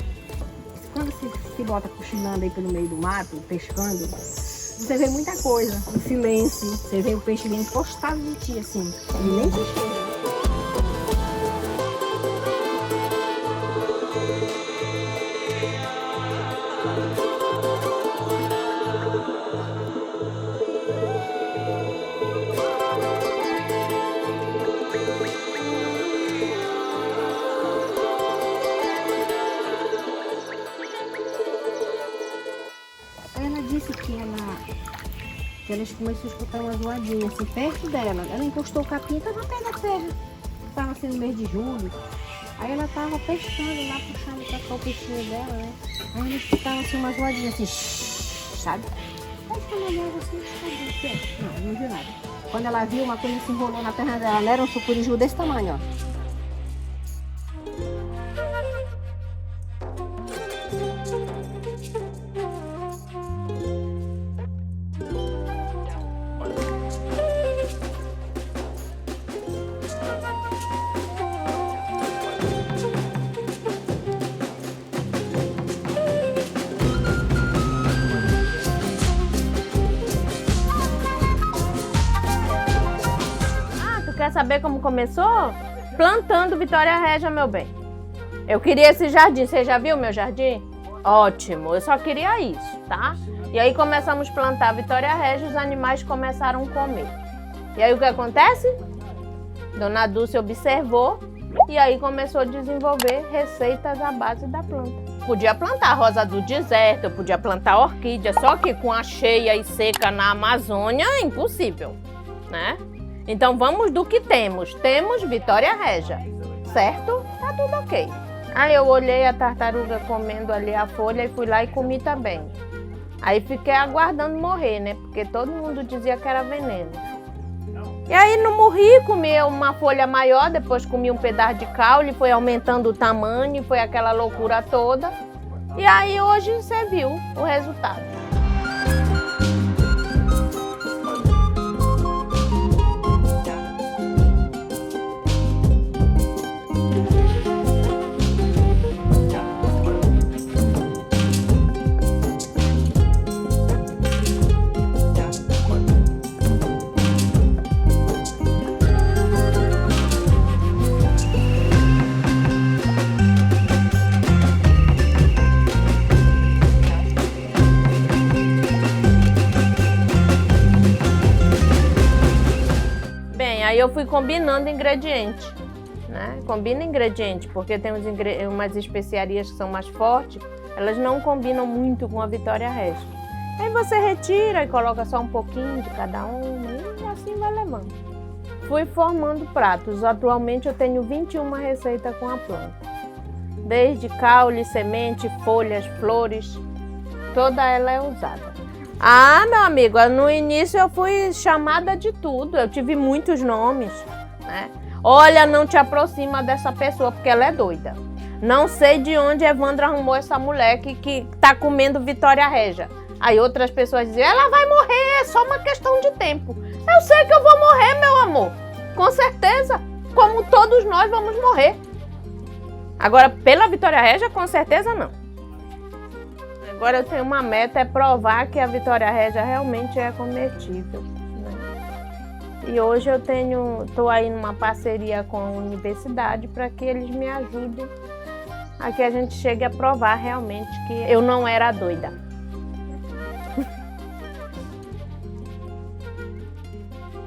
Quando se bota cochilando aí pelo meio do mato, pescando, você vê muita coisa, em silêncio. Você vê o peixe ali encostado de ti, assim. Ele nem te enxerga. eles começaram a escutar uma zoadinha assim, perto dela. Ela encostou o capim, estava perto da terra. Estava assim no mês de julho. Aí ela estava pescando lá, puxando para cá o peixinho dela, né? Aí eles escutavam assim uma zoadinha assim, sabe? Aí ficou olhando assim, sabe o que é? Não viu nada. Quando ela viu, uma coisa se enrolou na perna dela, ela era um sucuriju desse tamanho, ó. Quer saber como começou? Plantando Vitória Régia, meu bem. Eu queria esse jardim. Você já viu meu jardim? Ótimo. Eu só queria isso, tá? E aí começamos a plantar Vitória Régia e os animais começaram a comer. E aí o que acontece? Dona Dulce observou e aí começou a desenvolver receitas à base da planta. Podia plantar rosa do deserto, eu podia plantar orquídea, só que com a cheia e seca na Amazônia é impossível, né? Então vamos do que temos. Temos Vitória Régia, certo? Tá tudo ok. Aí eu olhei a tartaruga comendo ali a folha e fui lá e comi também. Aí fiquei aguardando morrer, né? Porque todo mundo dizia que era veneno. E aí não morri, comi uma folha maior, depois comi um pedaço de caule, foi aumentando o tamanho, foi aquela loucura toda. E aí hoje você viu o resultado. Aí eu fui combinando ingredientes, né? Combina ingrediente, porque tem umas especiarias que são mais fortes, elas não combinam muito com a Vitória Régia. Aí você retira e coloca só um pouquinho de cada uma e assim vai levando. Fui formando pratos. Atualmente eu tenho 21 receitas com a planta. Desde caule, semente, folhas, flores, toda ela é usada. Ah, meu amigo, no início eu fui chamada de tudo, eu tive muitos nomes, né? Olha, não te aproxima dessa pessoa porque ela é doida. Não sei de onde Evandra arrumou essa mulher que tá comendo Vitória Régia. Aí outras pessoas dizem, ela vai morrer, é só uma questão de tempo. Eu sei que eu vou morrer, meu amor, com certeza, como todos nós vamos morrer. Agora, pela Vitória Régia, com certeza não. Agora eu tenho uma meta, é provar que a Vitória Régia realmente é comestível, né? E hoje eu estou aí numa parceria com a universidade para que eles me ajudem a que a gente chegue a provar realmente que eu não era doida.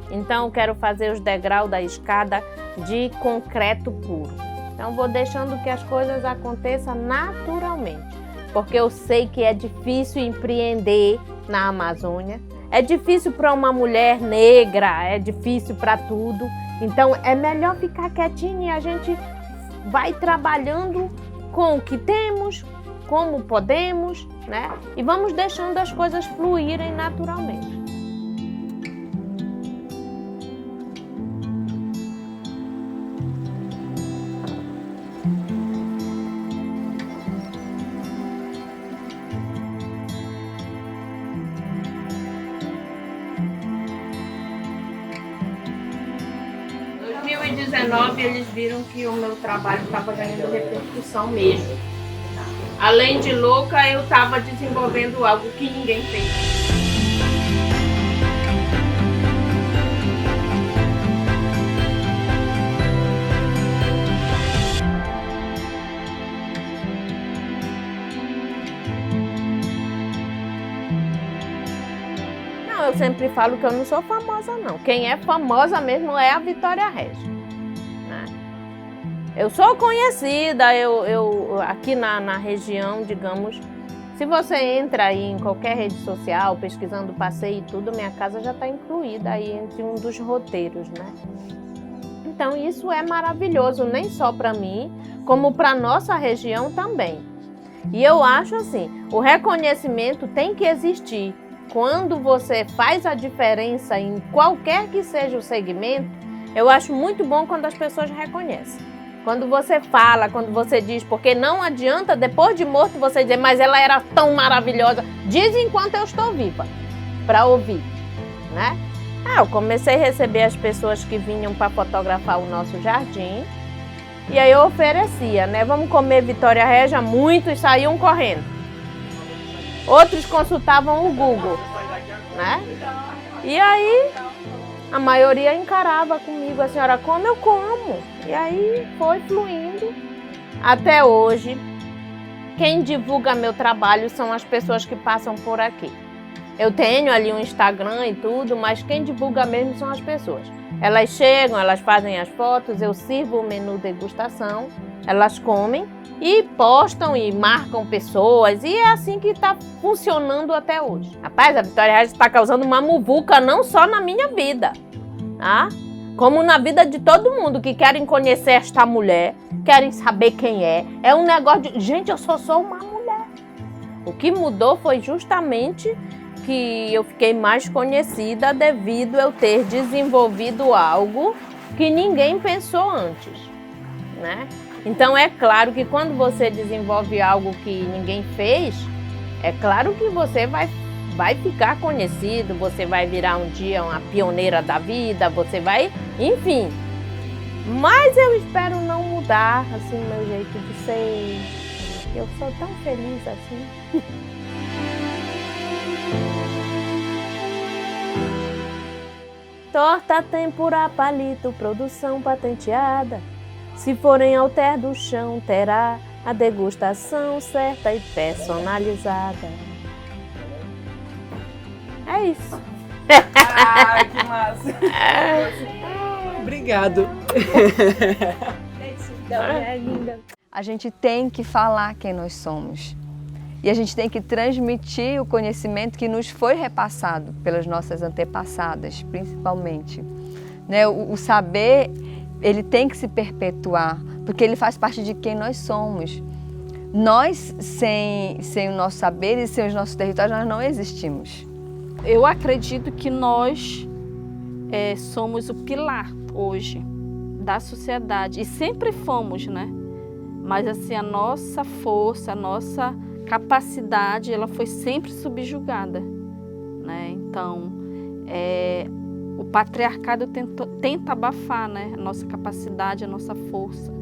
Então eu quero fazer os degraus da escada de concreto puro. Então vou deixando que as coisas aconteçam naturalmente. Porque eu sei que é difícil empreender na Amazônia, é difícil para uma mulher negra, é difícil para tudo. Então é melhor ficar quietinho e a gente vai trabalhando com o que temos, como podemos, né? E vamos deixando as coisas fluírem naturalmente. Em 2019 eles viram que o meu trabalho estava ganhando repercussão mesmo. Além de louca, eu estava desenvolvendo algo que ninguém fez. Não, eu sempre falo que eu não sou famosa não. Quem é famosa mesmo é a Vitória Régia. Eu sou conhecida, eu aqui na região, digamos, Se você entra aí em qualquer rede social, pesquisando passeio e tudo, minha casa já está incluída aí entre um dos roteiros, né? Então isso é maravilhoso, nem só para mim, como para nossa região também. E eu acho assim, o reconhecimento tem que existir. Quando você faz a diferença em qualquer que seja o segmento, eu acho muito bom quando as pessoas reconhecem. Quando você fala, quando você diz, porque não adianta depois de morto você dizer, mas ela era tão maravilhosa. Diz enquanto eu estou viva, para ouvir, né? Eu comecei a receber as pessoas que vinham para fotografar o nosso jardim. E aí eu oferecia, né? Vamos comer Vitória Régia, muitos saíam correndo. Outros consultavam o Google, né? E aí a maioria encarava comigo, a senhora come, eu como. E aí foi fluindo. Até hoje, quem divulga meu trabalho são as pessoas que passam por aqui. Eu tenho ali um Instagram e tudo, mas quem divulga mesmo são as pessoas. Elas chegam, elas fazem as fotos, eu sirvo o menu degustação, elas comem e postam e marcam pessoas, e é assim que está funcionando até hoje. Rapaz, a Vitória Régia está causando uma muvuca não só na minha vida, tá? Como na vida de todo mundo que querem conhecer esta mulher, querem saber quem é. É um negócio de... Gente, eu só sou uma mulher. O que mudou foi justamente que eu fiquei mais conhecida devido eu ter desenvolvido algo que ninguém pensou antes, né? Então é claro que quando você desenvolve algo que ninguém fez, é claro que você vai ficar conhecido, você vai virar um dia uma pioneira da vida, você vai, enfim. Mas eu espero não mudar assim o meu jeito de ser. Eu sou tão feliz assim. Torta, tempura, palito, produção patenteada. Se forem alter do chão, terá a degustação certa e personalizada. É isso. Ai, que massa. Obrigado. É linda. A gente tem que falar quem nós somos. E a gente tem que transmitir o conhecimento que nos foi repassado pelas nossas antepassadas, principalmente. Né? O saber, ele tem que se perpetuar, porque ele faz parte de quem nós somos. Nós, sem o nosso saber e sem os nossos territórios, nós não existimos. Eu acredito que nós somos o pilar hoje da sociedade, e sempre fomos, né? Mas assim, a nossa força, a nossa capacidade, ela foi sempre subjugada, né? Então, o patriarcado tenta abafar, né? A nossa capacidade, a nossa força.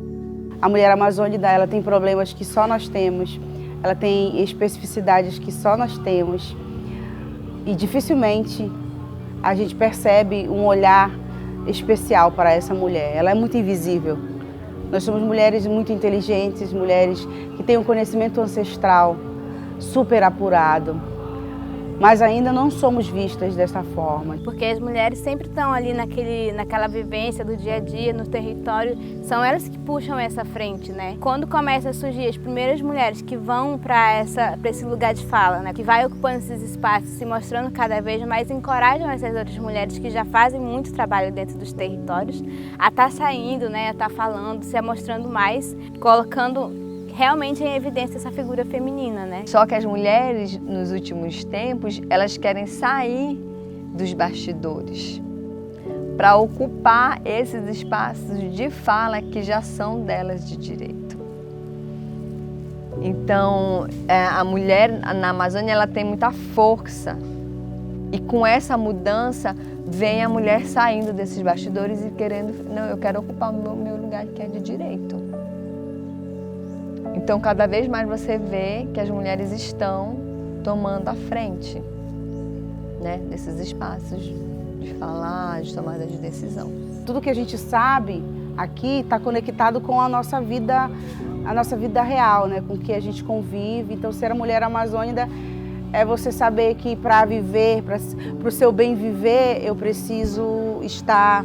A mulher amazônica, ela tem problemas que só nós temos, ela tem especificidades que só nós temos, e dificilmente a gente percebe um olhar especial para essa mulher. Ela é muito invisível. Nós somos mulheres muito inteligentes, mulheres que têm um conhecimento ancestral super apurado, mas ainda não somos vistas dessa forma. Porque as mulheres sempre estão ali naquela vivência do dia a dia, no território, são elas que puxam essa frente, né? Quando começa a surgir as primeiras mulheres que vão para esse lugar de fala, né? Que vai ocupando esses espaços, se mostrando cada vez mais, encorajam essas outras mulheres que já fazem muito trabalho dentro dos territórios a estar saindo, né? A estar falando, se mostrando mais, colocando realmente em evidência essa figura feminina, né? Só que as mulheres, nos últimos tempos, elas querem sair dos bastidores para ocupar esses espaços de fala que já são delas de direito. Então, a mulher na Amazônia, ela tem muita força. E com essa mudança, vem a mulher saindo desses bastidores e querendo, não, eu quero ocupar o meu lugar que é de direito. Então, cada vez mais você vê que as mulheres estão tomando a frente, né, desses espaços de falar, de tomada de decisão. Tudo que a gente sabe aqui está conectado com a nossa vida real, né, com o que a gente convive. Então, ser a mulher amazônica é você saber que para viver, para o seu bem viver, eu preciso estar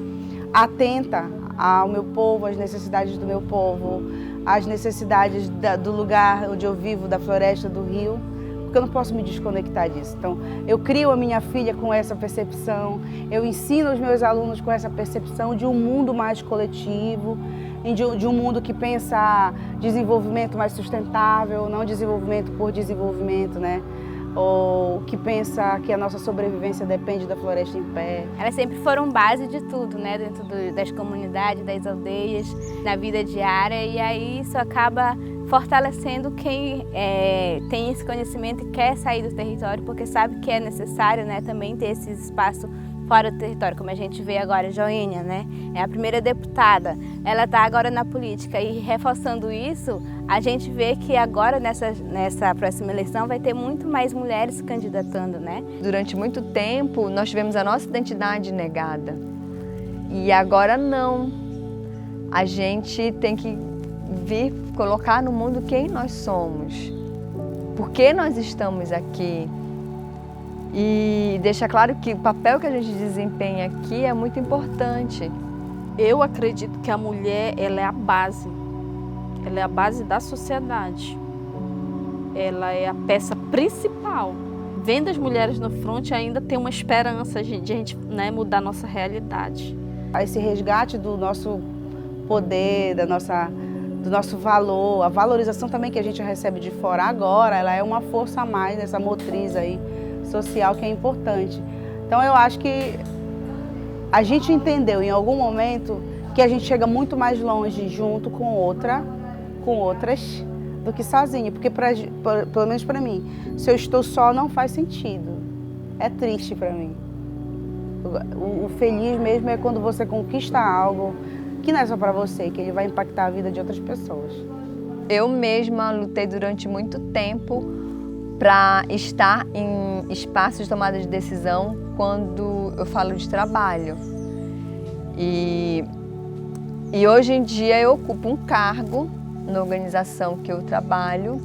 atenta ao meu povo, às necessidades do meu povo, as necessidades do lugar onde eu vivo, da floresta, do rio, porque eu não posso me desconectar disso. Então, eu crio a minha filha com essa percepção, eu ensino os meus alunos com essa percepção de um mundo mais coletivo, de um mundo que pensa desenvolvimento mais sustentável, não desenvolvimento por desenvolvimento, né? Ou que pensa que a nossa sobrevivência depende da floresta em pé. Elas sempre foram base de tudo, né? Dentro das comunidades, das aldeias, na vida diária, e aí isso acaba fortalecendo quem tem esse conhecimento e quer sair do território, porque sabe que é necessário, né, também ter esse espaço fora do território, como a gente vê agora, Joênia, né? É a primeira deputada, ela está agora na política, e reforçando isso, a gente vê que agora nessa próxima eleição vai ter muito mais mulheres se candidatando, né? Durante muito tempo nós tivemos a nossa identidade negada e agora não. A gente tem que vir colocar no mundo quem nós somos, por que nós estamos aqui. E deixa claro que o papel que a gente desempenha aqui é muito importante. Eu acredito que a mulher, ela é a base da sociedade. Ela é a peça principal. Vendo as mulheres no fronte, ainda tem uma esperança de a gente, né, mudar a nossa realidade. Esse resgate do nosso poder, do nosso valor, a valorização também que a gente recebe de fora agora, ela é uma força a mais nessa motriz aí social que é importante. Então eu acho que a gente entendeu em algum momento que a gente chega muito mais longe junto com outras do que sozinho, porque pelo menos para mim, se eu estou só não faz sentido, é triste para mim. O feliz mesmo é quando você conquista algo que não é só para você, que ele vai impactar a vida de outras pessoas. Eu mesma lutei durante muito tempo para estar em espaços de tomada de decisão quando eu falo de trabalho. E hoje em dia eu ocupo um cargo na organização que eu trabalho,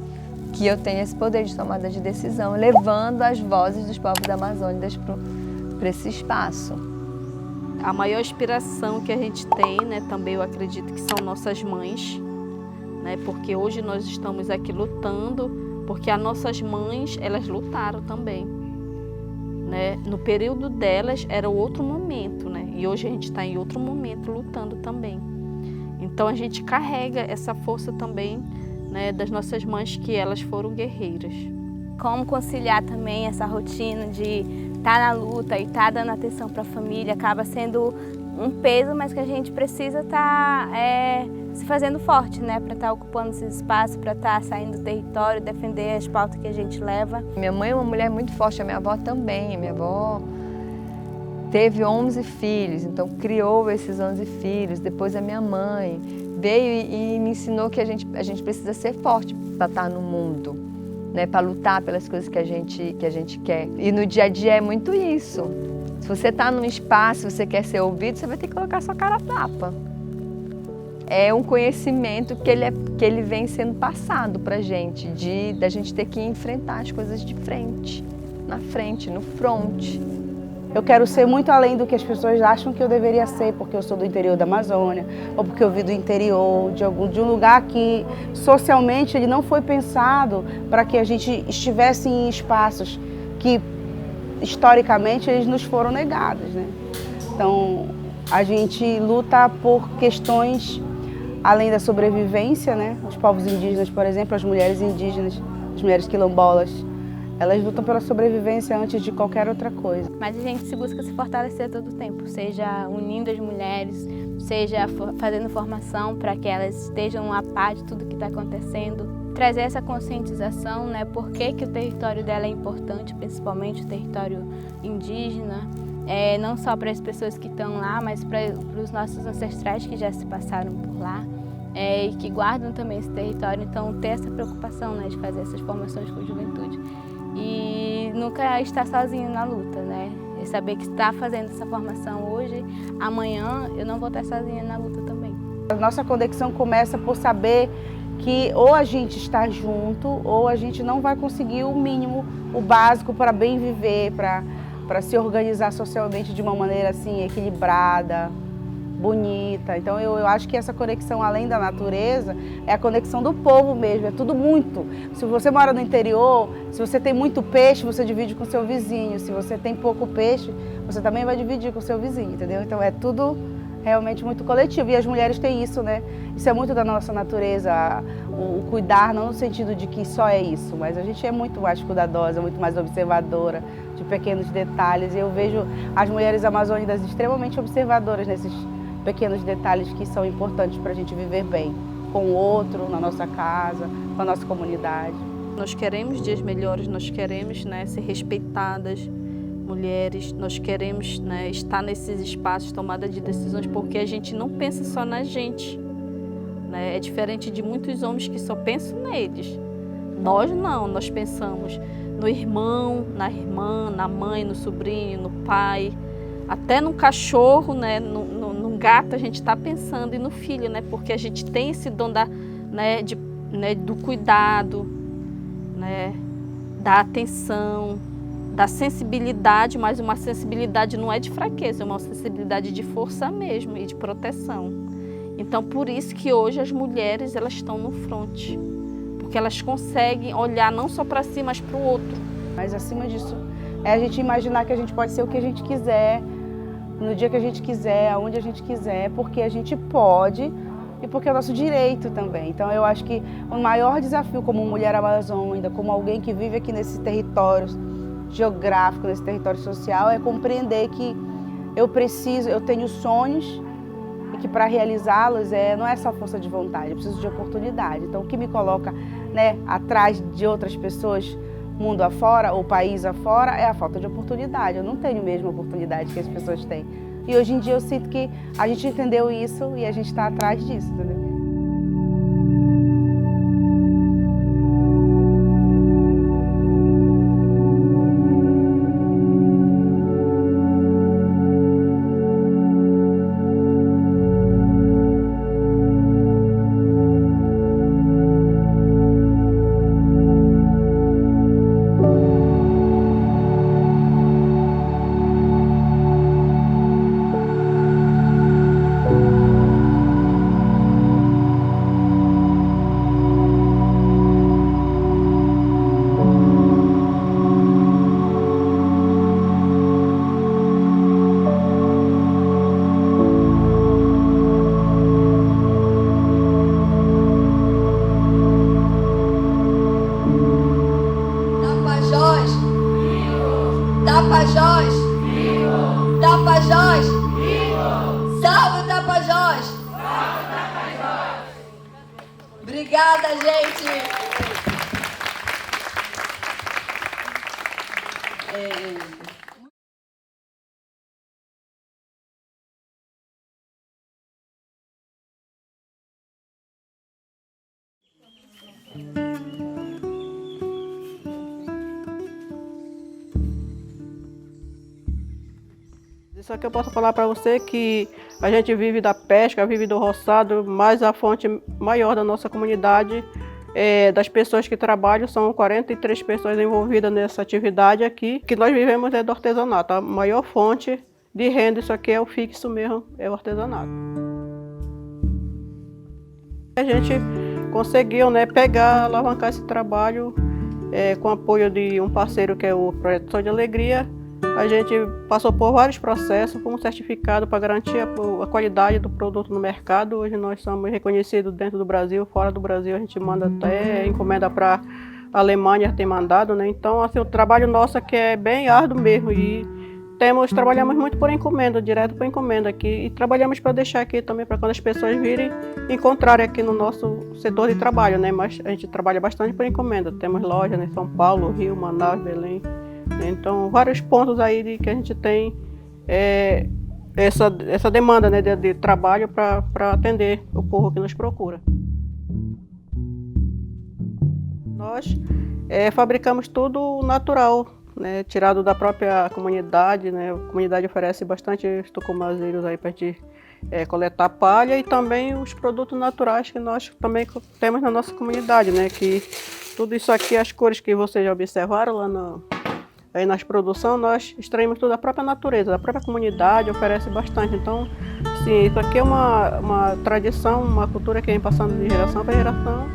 que eu tenho esse poder de tomada de decisão, levando as vozes dos povos amazônicos para esse espaço. A maior inspiração que a gente tem, né, também eu acredito que são nossas mães, né, porque hoje nós estamos aqui lutando, porque as nossas mães, elas lutaram também, né? No período delas era outro momento, né? E hoje a gente está em outro momento lutando também. Então a gente carrega essa força também, né, das nossas mães, que elas foram guerreiras. Como conciliar também essa rotina de estar na luta e estar dando atenção para a família acaba sendo um peso, mas que a gente precisa estar se fazendo forte, né, para estar ocupando esse espaço, para estar saindo do território, defender as pautas que a gente leva. Minha mãe é uma mulher muito forte, a minha avó também. Minha avó teve 11 filhos, então criou esses 11 filhos. Depois a minha mãe veio e me ensinou que a gente precisa ser forte para estar no mundo, né, para lutar pelas coisas que a gente quer. E no dia a dia é muito isso. Se você está num espaço, você quer ser ouvido, você vai ter que colocar sua cara a tapa. É um conhecimento que ele vem sendo passado para a gente, da gente ter que enfrentar as coisas de frente, na frente, no fronte. Eu quero ser muito além do que as pessoas acham que eu deveria ser, porque eu sou do interior da Amazônia, ou porque eu vim do interior, de um lugar que socialmente ele não foi pensado para que a gente estivesse em espaços que historicamente eles nos foram negados, né? Então a gente luta por questões além da sobrevivência, né? Os povos indígenas, por exemplo, as mulheres indígenas, as mulheres quilombolas, elas lutam pela sobrevivência antes de qualquer outra coisa. Mas a gente se busca se fortalecer a todo tempo, seja unindo as mulheres, seja fazendo formação para que elas estejam a par de tudo que está acontecendo. Trazer essa conscientização, né? Por que o território dela é importante, principalmente o território indígena, não só para as pessoas que estão lá, mas para os nossos ancestrais que já se passaram por lá e que guardam também esse território. Então, ter essa preocupação, né, de fazer essas formações com a juventude. E nunca estar sozinho na luta, né? E saber que está fazendo essa formação hoje, amanhã eu não vou estar sozinha na luta também. A nossa conexão começa por saber que ou a gente está junto ou a gente não vai conseguir o mínimo, o básico para bem viver, para se organizar socialmente de uma maneira assim equilibrada, bonita. Então eu acho que essa conexão, além da natureza, é a conexão do povo mesmo, é tudo muito. Se você mora no interior, se você tem muito peixe, você divide com seu vizinho. Se você tem pouco peixe, você também vai dividir com seu vizinho, entendeu? Então é tudo realmente muito coletivo. E as mulheres têm isso, né? Isso é muito da nossa natureza, o cuidar, não no sentido de que só é isso, mas a gente é muito mais cuidadosa, muito mais observadora de pequenos detalhes. E eu vejo as mulheres amazônicas extremamente observadoras nesses pequenos detalhes que são importantes para a gente viver bem com o outro, na nossa casa, com a nossa comunidade. Nós queremos dias melhores, nós queremos, né, ser respeitadas, mulheres, nós queremos, né, estar nesses espaços, tomada de decisões, porque a gente não pensa só na gente, né? É diferente de muitos homens que só pensam neles. Nós não, nós pensamos no irmão, na irmã, na mãe, no sobrinho, no pai, até no cachorro, né, no gato a gente está pensando, e no filho, né, porque a gente tem esse dom do cuidado, né, da atenção, da sensibilidade, mas uma sensibilidade não é de fraqueza, é uma sensibilidade de força mesmo e de proteção. Então, por isso que hoje as mulheres elas estão no fronte, porque elas conseguem olhar não só para si, mas para o outro. Mas acima disso, é a gente imaginar que a gente pode ser o que a gente quiser, no dia que a gente quiser, aonde a gente quiser, porque a gente pode e porque é nosso direito também. Então eu acho que o maior desafio como mulher amazônica, como alguém que vive aqui nesse território geográfico, nesse território social, é compreender que eu tenho sonhos e que para realizá-los não é só força de vontade, eu preciso de oportunidade. Então o que me coloca, né, atrás de outras pessoas, mundo afora ou país afora, é a falta de oportunidade. Eu não tenho a mesma oportunidade que as pessoas têm. E hoje em dia eu sinto que a gente entendeu isso e a gente está atrás disso, entendeu? Tapajós! Tapajós! Salve o Tapajós! Obrigada, gente! Isso aqui eu posso falar para você que a gente vive da pesca, vive do roçado, mas a fonte maior da nossa comunidade, das pessoas que trabalham, são 43 pessoas envolvidas nessa atividade aqui, que nós vivemos do artesanato. A maior fonte de renda, isso aqui é o fixo mesmo, é o artesanato. A gente conseguiu, né, alavancar esse trabalho com o apoio de um parceiro que é o Projeto Sol de Alegria. A gente passou por vários processos, fomos certificados para garantir a qualidade do produto no mercado. Hoje nós somos reconhecidos dentro do Brasil, fora do Brasil a gente manda até encomenda para a Alemanha, tem mandado, né? Então assim, o trabalho nosso aqui é bem árduo mesmo e trabalhamos muito por encomenda, direto por encomenda aqui, e trabalhamos para deixar aqui também para quando as pessoas virem encontrarem aqui no nosso setor de trabalho, né? Mas a gente trabalha bastante por encomenda, temos lojas em São Paulo, Rio, Manaus, Belém. Então, vários pontos aí que a gente tem essa demanda, né, de trabalho para atender o povo que nos procura. Nós fabricamos tudo natural, né, tirado da própria comunidade, né? A comunidade oferece bastante tucumazeiros aí para a gente coletar palha e também os produtos naturais que nós também temos na nossa comunidade, né? Que tudo isso aqui, as cores que vocês já observaram lá nas produções, nós extraímos tudo da própria natureza, da própria comunidade, oferece bastante. Então, Sim, isso aqui é uma tradição, uma cultura que vem passando de geração para geração.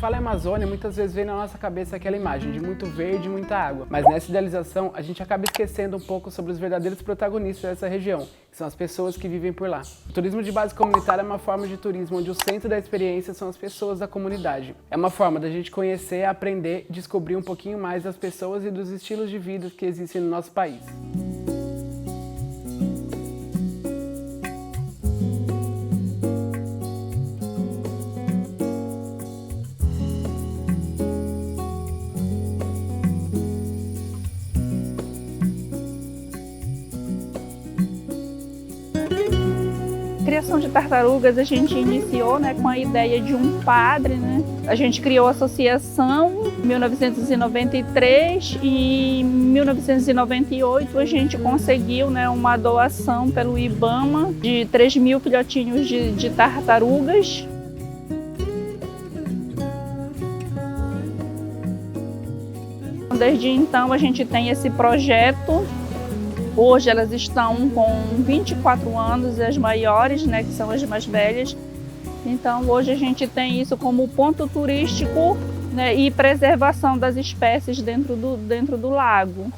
Fala em Amazônia, muitas vezes vem na nossa cabeça aquela imagem de muito verde e muita água. Mas nessa idealização, a gente acaba esquecendo um pouco sobre os verdadeiros protagonistas dessa região, que são as pessoas que vivem por lá. O turismo de base comunitária é uma forma de turismo onde o centro da experiência são as pessoas da comunidade. É uma forma da gente conhecer, aprender, descobrir um pouquinho mais das pessoas e dos estilos de vida que existem no nosso país. A criação de tartarugas a gente iniciou, né, com a ideia de um padre, né? A gente criou a associação em 1993 e em 1998 a gente conseguiu, né, uma doação pelo IBAMA de 3.000 filhotinhos de tartarugas. Desde então a gente tem esse projeto. Hoje elas estão com 24 anos, as maiores, né, que são as mais velhas. Então hoje a gente tem isso como ponto turístico, né, e preservação das espécies dentro do lago.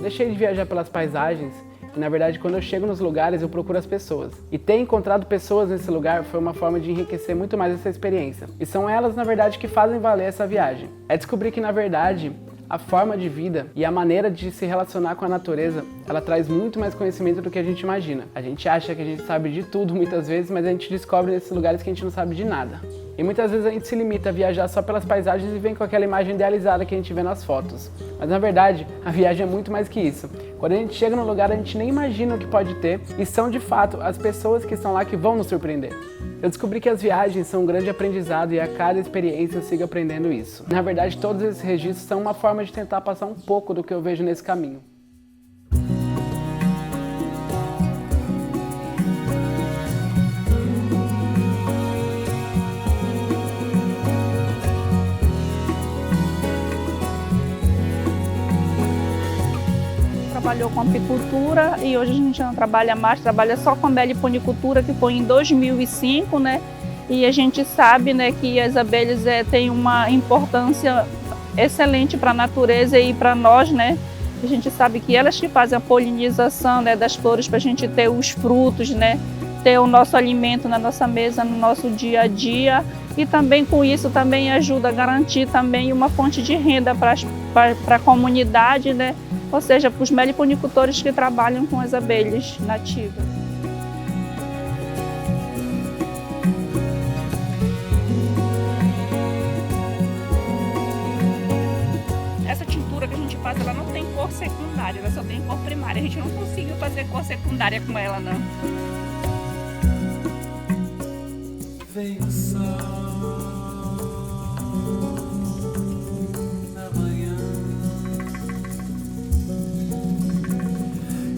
Deixei de viajar pelas paisagens e, na verdade, quando eu chego nos lugares, eu procuro as pessoas. E ter encontrado pessoas nesse lugar foi uma forma de enriquecer muito mais essa experiência. E são elas, na verdade, que fazem valer essa viagem. É descobrir que, na verdade, a forma de vida e a maneira de se relacionar com a natureza, ela traz muito mais conhecimento do que a gente imagina. A gente acha que a gente sabe de tudo muitas vezes, mas a gente descobre nesses lugares que a gente não sabe de nada. E muitas vezes a gente se limita a viajar só pelas paisagens e vem com aquela imagem idealizada que a gente vê nas fotos. Mas na verdade, a viagem é muito mais que isso. Quando a gente chega num lugar, a gente nem imagina o que pode ter e são de fato as pessoas que estão lá que vão nos surpreender. Eu descobri que as viagens são um grande aprendizado e a cada experiência eu sigo aprendendo isso. Na verdade, todos esses registros são uma forma de tentar passar um pouco do que eu vejo nesse caminho. Trabalhou com apicultura e hoje a gente não trabalha mais, trabalha só com a meliponicultura, que foi em 2005, né? E a gente sabe, né, que as abelhas têm uma importância excelente para a natureza e para nós, né? A gente sabe que elas que fazem a polinização, né, das flores para a gente ter os frutos, né? Ter o nosso alimento na nossa mesa, no nosso dia a dia. E também com isso também ajuda a garantir também uma fonte de renda para a comunidade, né? Ou seja, para os meliponicultores que trabalham com as abelhas nativas. Essa tintura que a gente faz, ela não tem cor secundária, ela só tem cor primária. A gente não conseguiu fazer cor secundária com ela, não. Vem o sol na manhã,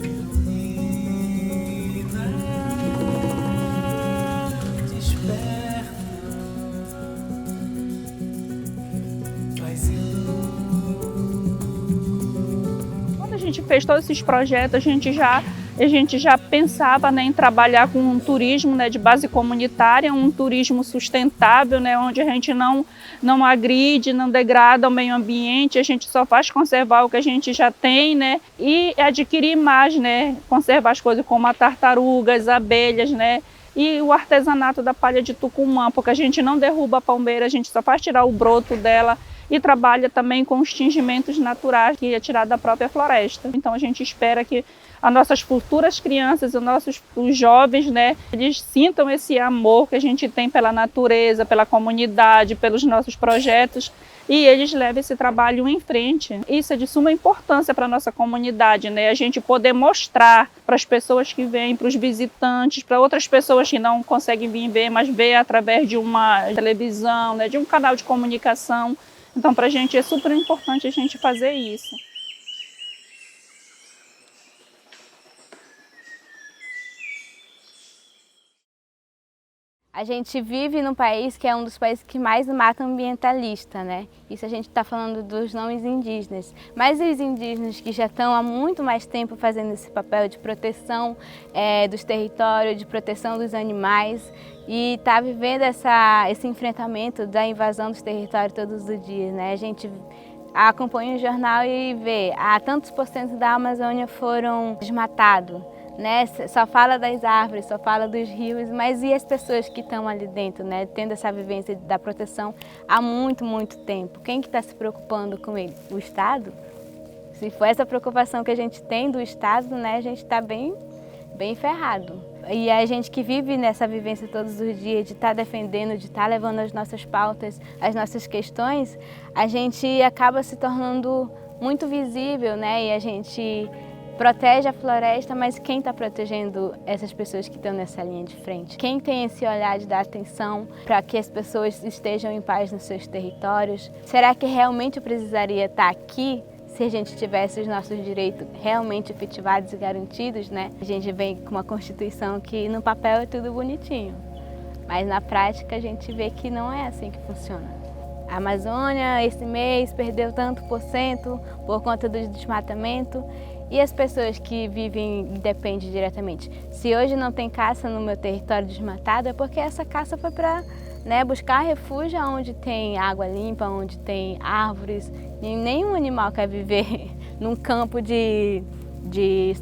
ilumina, desperta, faz Quando a gente fez todos esses projetos, a gente já a gente já pensava, né, em trabalhar com um turismo, né, de base comunitária, um turismo sustentável, né, onde a gente não agride, não degrada o meio ambiente, a gente só faz conservar o que a gente já tem, né, e adquirir mais, né, conservar as coisas como as tartarugas, abelhas, né, e o artesanato da palha de Tucumã, porque a gente não derruba a palmeira, a gente só faz tirar o broto dela e trabalha também com os tingimentos naturais que é tirado da própria floresta. Então a gente espera que as nossas futuras crianças, os jovens, né, eles sintam esse amor que a gente tem pela natureza, pela comunidade, pelos nossos projetos, e eles levem esse trabalho em frente. Isso é de suma importância para a nossa comunidade, né? A gente poder mostrar para as pessoas que vêm, para os visitantes, para outras pessoas que não conseguem vir ver, mas ver através de uma televisão, né, de um canal de comunicação. Então, para a gente é super importante a gente fazer isso. A gente vive num país que é um dos países que mais mata ambientalista, né? Isso a gente está falando dos não indígenas. Mas os indígenas que já estão há muito mais tempo fazendo esse papel de proteção dos territórios, de proteção dos animais, e está vivendo esse enfrentamento da invasão dos territórios todos os dias, né? A gente acompanha o jornal e vê, tantos por cento da Amazônia foram desmatados, né? Só fala das árvores, só fala dos rios, mas e as pessoas que estão ali dentro, né? Tendo essa vivência da proteção há muito, muito tempo. Quem que está se preocupando com ele? O Estado? Se for essa preocupação que a gente tem do Estado, né? A gente está bem ferrado. E a gente que vive nessa vivência todos os dias, de estar defendendo, de estar levando as nossas pautas, as nossas questões, a gente acaba se tornando muito visível, né? E a gente protege a floresta, mas quem está protegendo essas pessoas que estão nessa linha de frente? Quem tem esse olhar de dar atenção para que as pessoas estejam em paz nos seus territórios? Será que realmente eu precisaria estar aqui se a gente tivesse os nossos direitos realmente efetivados e garantidos, né? A gente vem com uma Constituição que no papel é tudo bonitinho, mas na prática a gente vê que não é assim que funciona. A Amazônia esse mês perdeu tanto por cento por conta do desmatamento. E as pessoas que vivem e dependem diretamente? Se hoje não tem caça no meu território desmatado, é porque essa caça foi para, né, buscar refúgio onde tem água limpa, onde tem árvores. E nenhum animal quer viver num campo de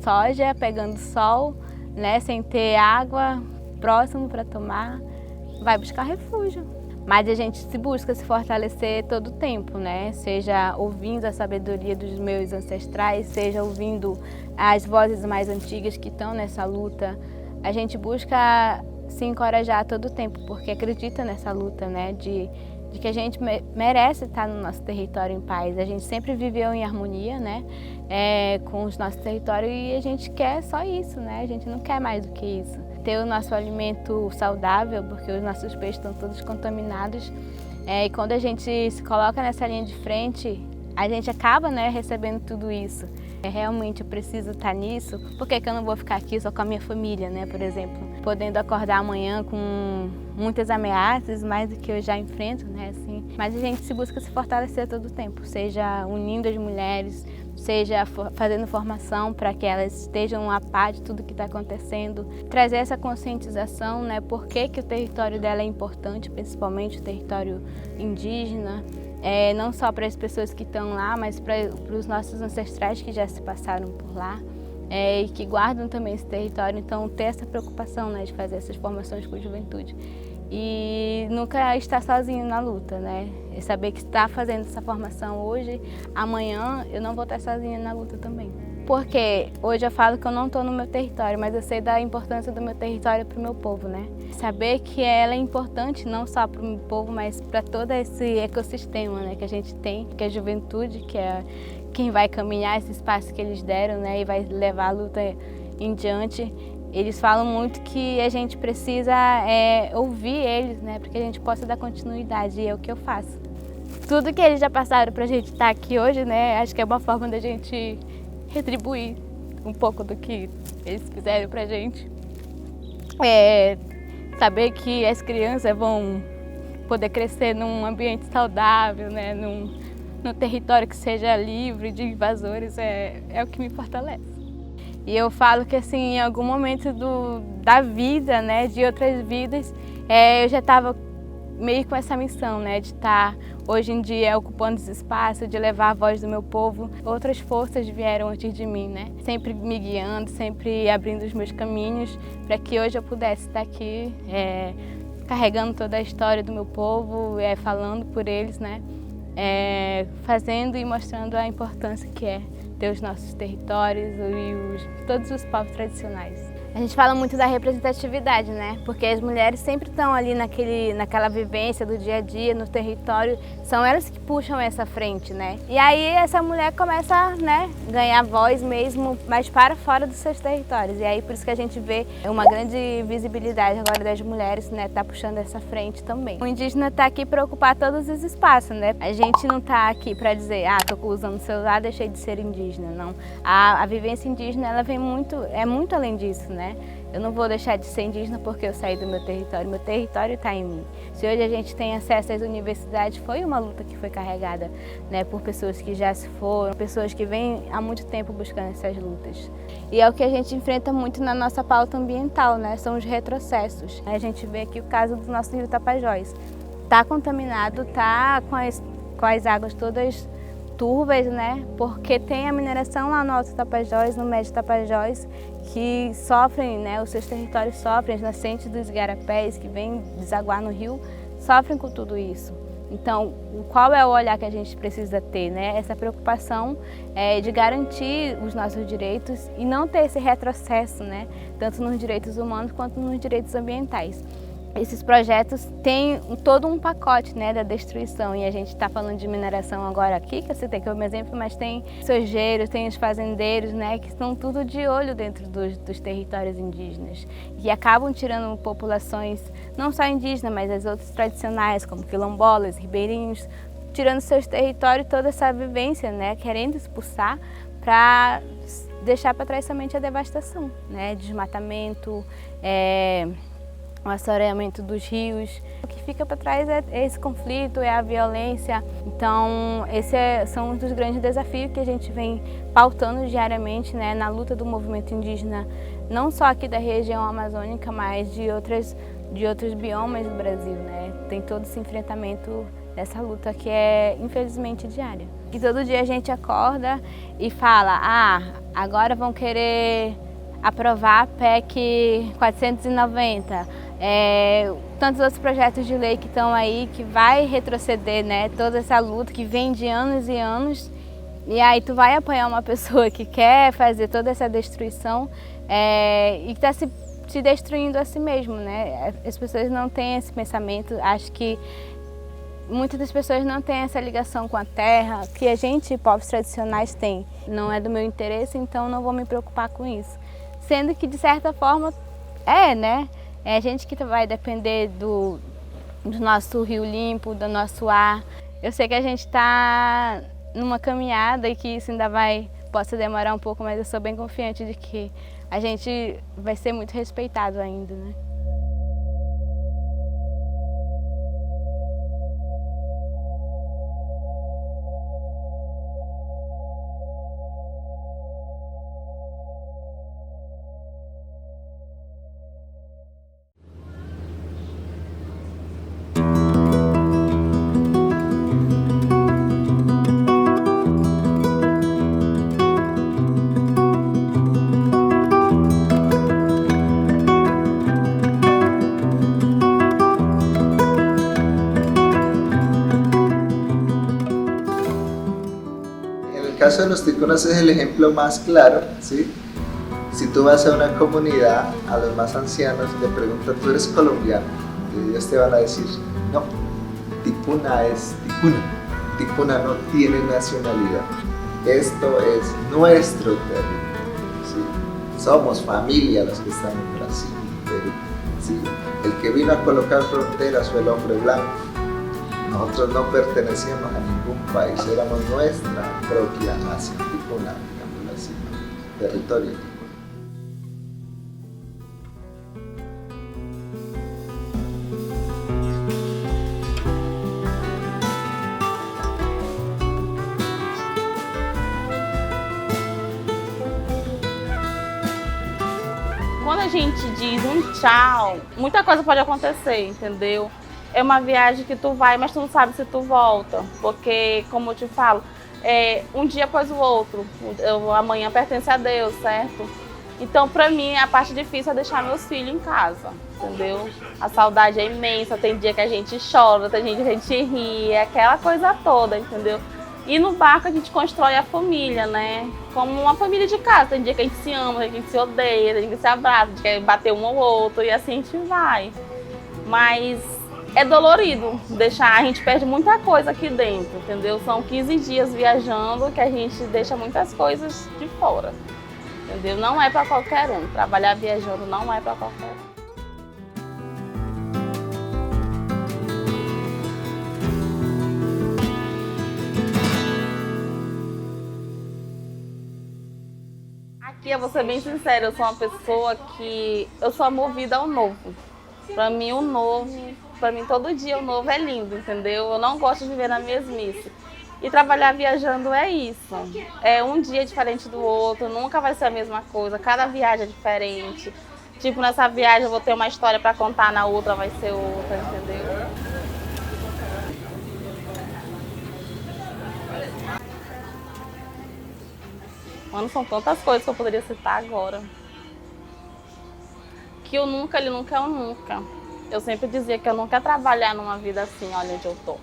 soja, pegando sol, né, sem ter água próximo para tomar. Vai buscar refúgio. Mas a gente busca se fortalecer todo o tempo, né? Seja ouvindo a sabedoria dos meus ancestrais, seja ouvindo as vozes mais antigas que estão nessa luta. A gente busca se encorajar todo o tempo, porque acredita nessa luta, né? De que a gente merece estar no nosso território em paz. A gente sempre viveu em harmonia, né? Com os nossos territórios, e a gente quer só isso, né? A gente não quer mais do que isso. Ter o nosso alimento saudável, porque os nossos peixes estão todos contaminados. E quando a gente se coloca nessa linha de frente, a gente acaba, né, recebendo tudo isso. Realmente eu preciso estar nisso, por que eu não vou ficar aqui só com a minha família, né, por exemplo? Podendo acordar amanhã com muitas ameaças, mais do que eu já enfrento, né, assim. Mas a gente se busca se fortalecer todo o tempo, seja unindo as mulheres, seja fazendo formação para que elas estejam a par de tudo que está acontecendo, trazer essa conscientização, né, por que o território dela é importante, principalmente o território indígena, não só para as pessoas que estão lá, mas para os nossos ancestrais que já se passaram por lá, e que guardam também esse território. Então, ter essa preocupação, né, de fazer essas formações com a juventude. E nunca estar sozinho na luta, né? E saber que está fazendo essa formação hoje, amanhã eu não vou estar sozinha na luta também. Porque hoje eu falo que eu não estou no meu território, mas eu sei da importância do meu território para o meu povo, né? Saber que ela é importante não só para o meu povo, mas para todo esse ecossistema, né, que a gente tem, que é a juventude, que é quem vai caminhar esse espaço que eles deram, né, e vai levar a luta em diante. Eles falam muito que a gente precisa ouvir eles, né, para que a gente possa dar continuidade, e é o que eu faço. Tudo que eles já passaram para a gente estar aqui hoje, né, acho que é uma forma da gente retribuir um pouco do que eles fizeram pra gente. Saber que as crianças vão poder crescer num ambiente saudável, né, num território que seja livre de invasores, é o que me fortalece. E eu falo que assim, em algum momento da vida, né, de outras vidas, eu já estava meio com essa missão, né, de estar hoje em dia ocupando esse espaço, de levar a voz do meu povo. Outras forças vieram antes de mim, né, sempre me guiando, sempre abrindo os meus caminhos para que hoje eu pudesse estar aqui carregando toda a história do meu povo, falando por eles, né, fazendo e mostrando a importância que é ter os nossos territórios e todos os povos tradicionais. A gente fala muito da representatividade, né? Porque as mulheres sempre estão ali naquela vivência do dia a dia, no território, são elas que puxam essa frente, né? E aí essa mulher começa a, né, ganhar voz mesmo, mas para fora dos seus territórios. E aí por isso que a gente vê uma grande visibilidade agora das mulheres, né, tá puxando essa frente também. O indígena tá aqui para ocupar todos os espaços, né? A gente não tá aqui para dizer, tô usando o celular, deixei de ser indígena, não. A vivência indígena, ela vem muito além disso, né? Eu não vou deixar de ser indígena porque eu saí do meu território está em mim. Se hoje a gente tem acesso às universidades, foi uma luta que foi carregada, né, por pessoas que já se foram, pessoas que vêm há muito tempo buscando essas lutas. E é o que a gente enfrenta muito na nossa pauta ambiental, né, são os retrocessos. A gente vê aqui o caso do nosso rio Tapajós. Está contaminado, está com as águas todas turvas, né, porque tem a mineração lá no Alto Tapajós, no Médio Tapajós, que sofrem, né, os seus territórios sofrem, as nascentes dos igarapés que vêm desaguar no rio, sofrem com tudo isso. Então, qual é o olhar que a gente precisa ter, né? Essa preocupação de garantir os nossos direitos e não ter esse retrocesso, né, tanto nos direitos humanos quanto nos direitos ambientais. Esses projetos têm todo um pacote, né, da destruição, e a gente está falando de mineração agora aqui, que eu citei como exemplo, mas tem sojeiros, tem os fazendeiros, né, que estão tudo de olho dentro dos territórios indígenas e acabam tirando populações, não só indígenas, mas as outras tradicionais, como quilombolas, ribeirinhos, tirando seus territórios toda essa vivência, né, querendo expulsar para deixar para trás somente a devastação, né, desmatamento, o assoreamento dos rios. O que fica para trás é esse conflito, é a violência. Então, são um dos grandes desafios que a gente vem pautando diariamente, né, na luta do movimento indígena, não só aqui da região amazônica, mas de outros biomas do Brasil, né? Tem todo esse enfrentamento dessa luta que é, infelizmente, diária. E todo dia a gente acorda e fala, agora vão querer aprovar a PEC 490, tantos outros projetos de lei que estão aí, que vai retroceder, né, toda essa luta que vem de anos e anos, e aí tu vai apoiar uma pessoa que quer fazer toda essa destruição e que está se destruindo a si mesmo, né? As pessoas não têm esse pensamento, acho que muitas das pessoas não têm essa ligação com a terra, que a gente, povos tradicionais, tem. Não é do meu interesse, então não vou me preocupar com isso. Sendo que, de certa forma, né? É a gente que vai depender do nosso rio limpo, do nosso ar. Eu sei que a gente está numa caminhada e que isso ainda possa demorar um pouco, mas eu sou bem confiante de que a gente vai ser muito respeitado ainda, né? El caso de los ticunas es el ejemplo más claro, ¿sí? Si tú vas a una comunidad, a los más ancianos, y le preguntas, ¿tú eres colombiano? Y ellos te van a decir, no, ticuna es ticuna. Ticuna no tiene nacionalidad. Esto es nuestro territorio, ¿sí? Somos familia los que están en Brasil, Perú, ¿sí? El que vino a colocar fronteras fue el hombre blanco. Nosotros no pertenecíamos a ningún país, éramos nuestra propia nación, ticuna, digámoslo así, territorio ticuna. a gente diz um tchau, muita coisa pode acontecer, entendeu? É uma viagem que tu vai, mas tu não sabe se tu volta. Porque, como eu te falo, um dia após o outro. Amanhã pertence a Deus, certo? Então, pra mim, a parte difícil é deixar meus filhos em casa, entendeu? A saudade é imensa, tem dia que a gente chora, tem dia que a gente ri, é aquela coisa toda, entendeu? E no barco a gente constrói a família, né? Como uma família de casa. Tem dia que a gente se ama, tem dia que a gente se odeia, tem dia que se abraça, a gente quer bater um ao outro e assim a gente vai. Mas é dolorido deixar, a gente perde muita coisa aqui dentro, entendeu? São 15 dias viajando que a gente deixa muitas coisas de fora, entendeu? Não é para qualquer um, trabalhar viajando não é para qualquer um. Aqui, eu vou ser bem sincera, eu sou uma pessoa que eu sou movida ao novo. Para mim, o novo, para mim todo dia o novo é lindo, entendeu? Eu não gosto de viver na mesmice. E trabalhar viajando é isso. É um dia diferente do outro, nunca vai ser a mesma coisa, cada viagem é diferente. Tipo, nessa viagem eu vou ter uma história para contar, na outra vai ser outra, entendeu? Mano, são tantas coisas que eu poderia citar agora. Que o nunca, ele nunca é o nunca. Eu sempre dizia que eu não quero trabalhar numa vida assim, olha onde eu tô.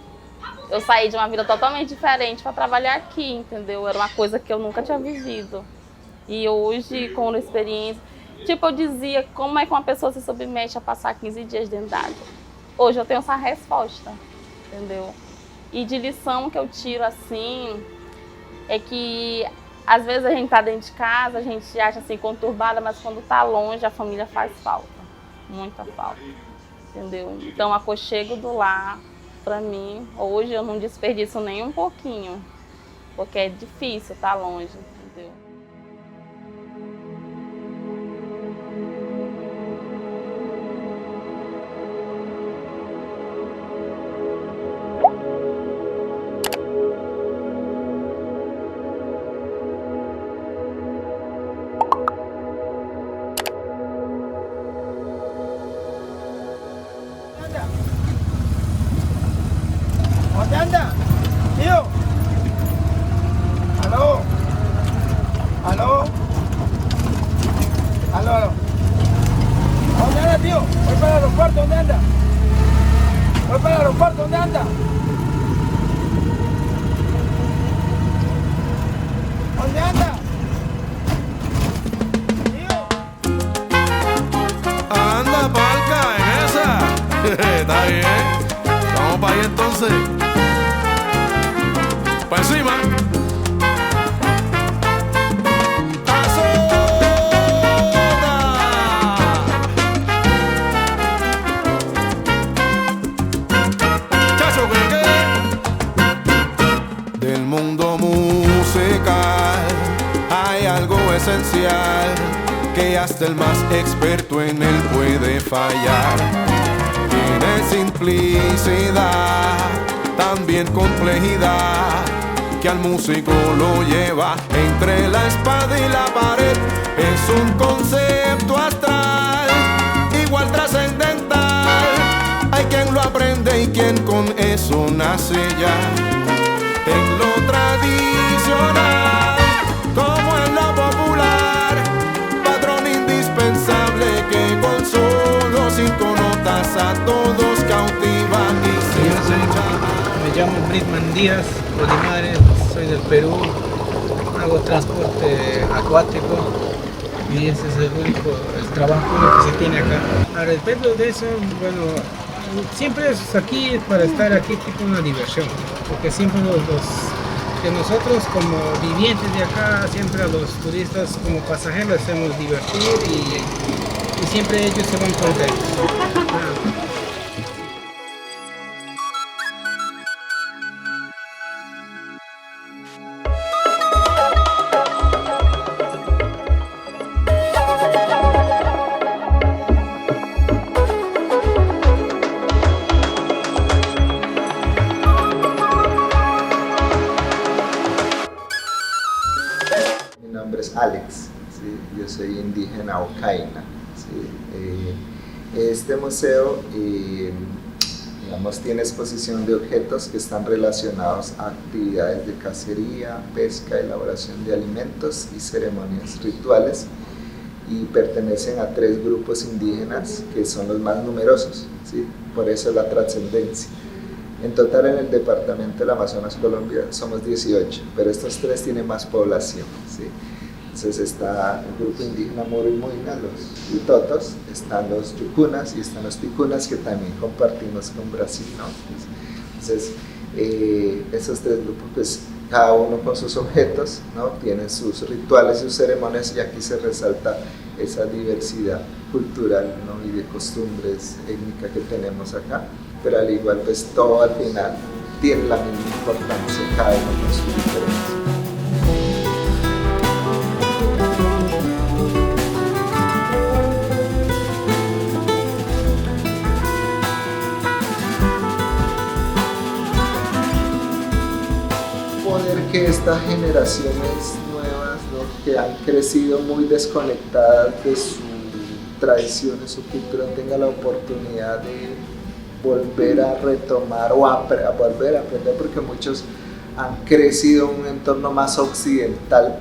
Eu saí de uma vida totalmente diferente para trabalhar aqui, entendeu? Era uma coisa que eu nunca tinha vivido. E hoje, com a experiência, tipo, eu dizia como é que uma pessoa se submete a passar 15 dias dentro d'água. Hoje eu tenho essa resposta, entendeu? E de lição que eu tiro assim, é que às vezes a gente tá dentro de casa, a gente acha assim conturbada, mas quando tá longe a família faz falta, muita falta, entendeu? Então o aconchego do lar, pra mim, hoje eu não desperdiço nem um pouquinho, porque é difícil estar longe, entendeu? ¿Dónde anda? Tío. ¿Aló? ¿Aló? ¿Aló, aló? ¿Dónde anda, tío? Voy para el aeropuerto, ¿dónde anda? Voy para el aeropuerto, ¿dónde anda? ¿Dónde anda? Anda, palca, en esa. Está bien. Vamos para ahí entonces. Para encima. Chacho, ¿qué? Del mundo musical hay algo esencial que hasta el más experto en él puede fallar. Tiene simplicidad, también complejidad, que al músico lo lleva entre la espada y la pared. Es un concepto astral, igual trascendental. Hay quien lo aprende y quien con eso nace ya. En lo tradicional, como en lo popular, patrón indispensable que con solo 5 notas a todos cautiva y se escucha. Me llamo Britman Díaz, por mi madre, soy del Perú, hago transporte acuático y ese es el trabajo único que se tiene acá. A respecto de eso, bueno, siempre es aquí para estar aquí tipo una diversión, porque siempre que nosotros como vivientes de acá, siempre a los turistas como pasajeros hacemos divertir y siempre ellos se van contentos. Mi nombre es Alex, ¿sí? Yo soy indígena Ocaina, ¿sí? Este museo digamos, tiene exposición de objetos que están relacionados a actividades de cacería, pesca, elaboración de alimentos y ceremonias rituales, y pertenecen a 3 grupos indígenas que son los más numerosos, ¿sí? Por eso la trascendencia. En total en el departamento del Amazonas, Colombia, somos 18, pero estos 3 tienen más población, ¿sí? Entonces está el grupo indígena Murimuyna, los Utotos, están los Yucunas y están los Ticunas, que también compartimos con Brasil, ¿no? Entonces, esos 3 grupos, pues cada uno con sus objetos, ¿no? Tienen sus rituales y sus ceremonias, y aquí se resalta esa diversidad cultural, ¿no? Y de costumbres étnicas que tenemos acá, pero al igual, pues todo al final tiene la misma importancia, cada uno con sus diferencias. Que estas generaciones nuevas, ¿no? Que han crecido muy desconectadas de sus tradiciones, su cultura, tengan la oportunidad de volver a retomar o a volver a aprender, porque muchos han crecido en un entorno más occidental,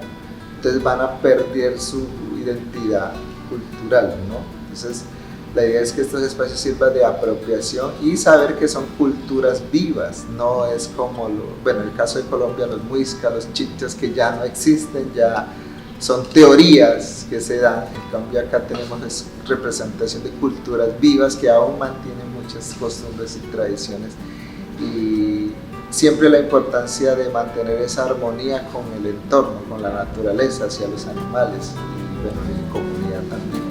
entonces van a perder su identidad cultural, ¿no? Entonces la idea es que estos espacios sirvan de apropiación y saber que son culturas vivas, no es como, bueno, en el caso de Colombia, los muiscas, los chichas, que ya no existen, ya son teorías que se dan. En cambio acá tenemos representación de culturas vivas que aún mantienen muchas costumbres y tradiciones, y siempre la importancia de mantener esa armonía con el entorno, con la naturaleza, hacia los animales y, bueno, en comunidad también.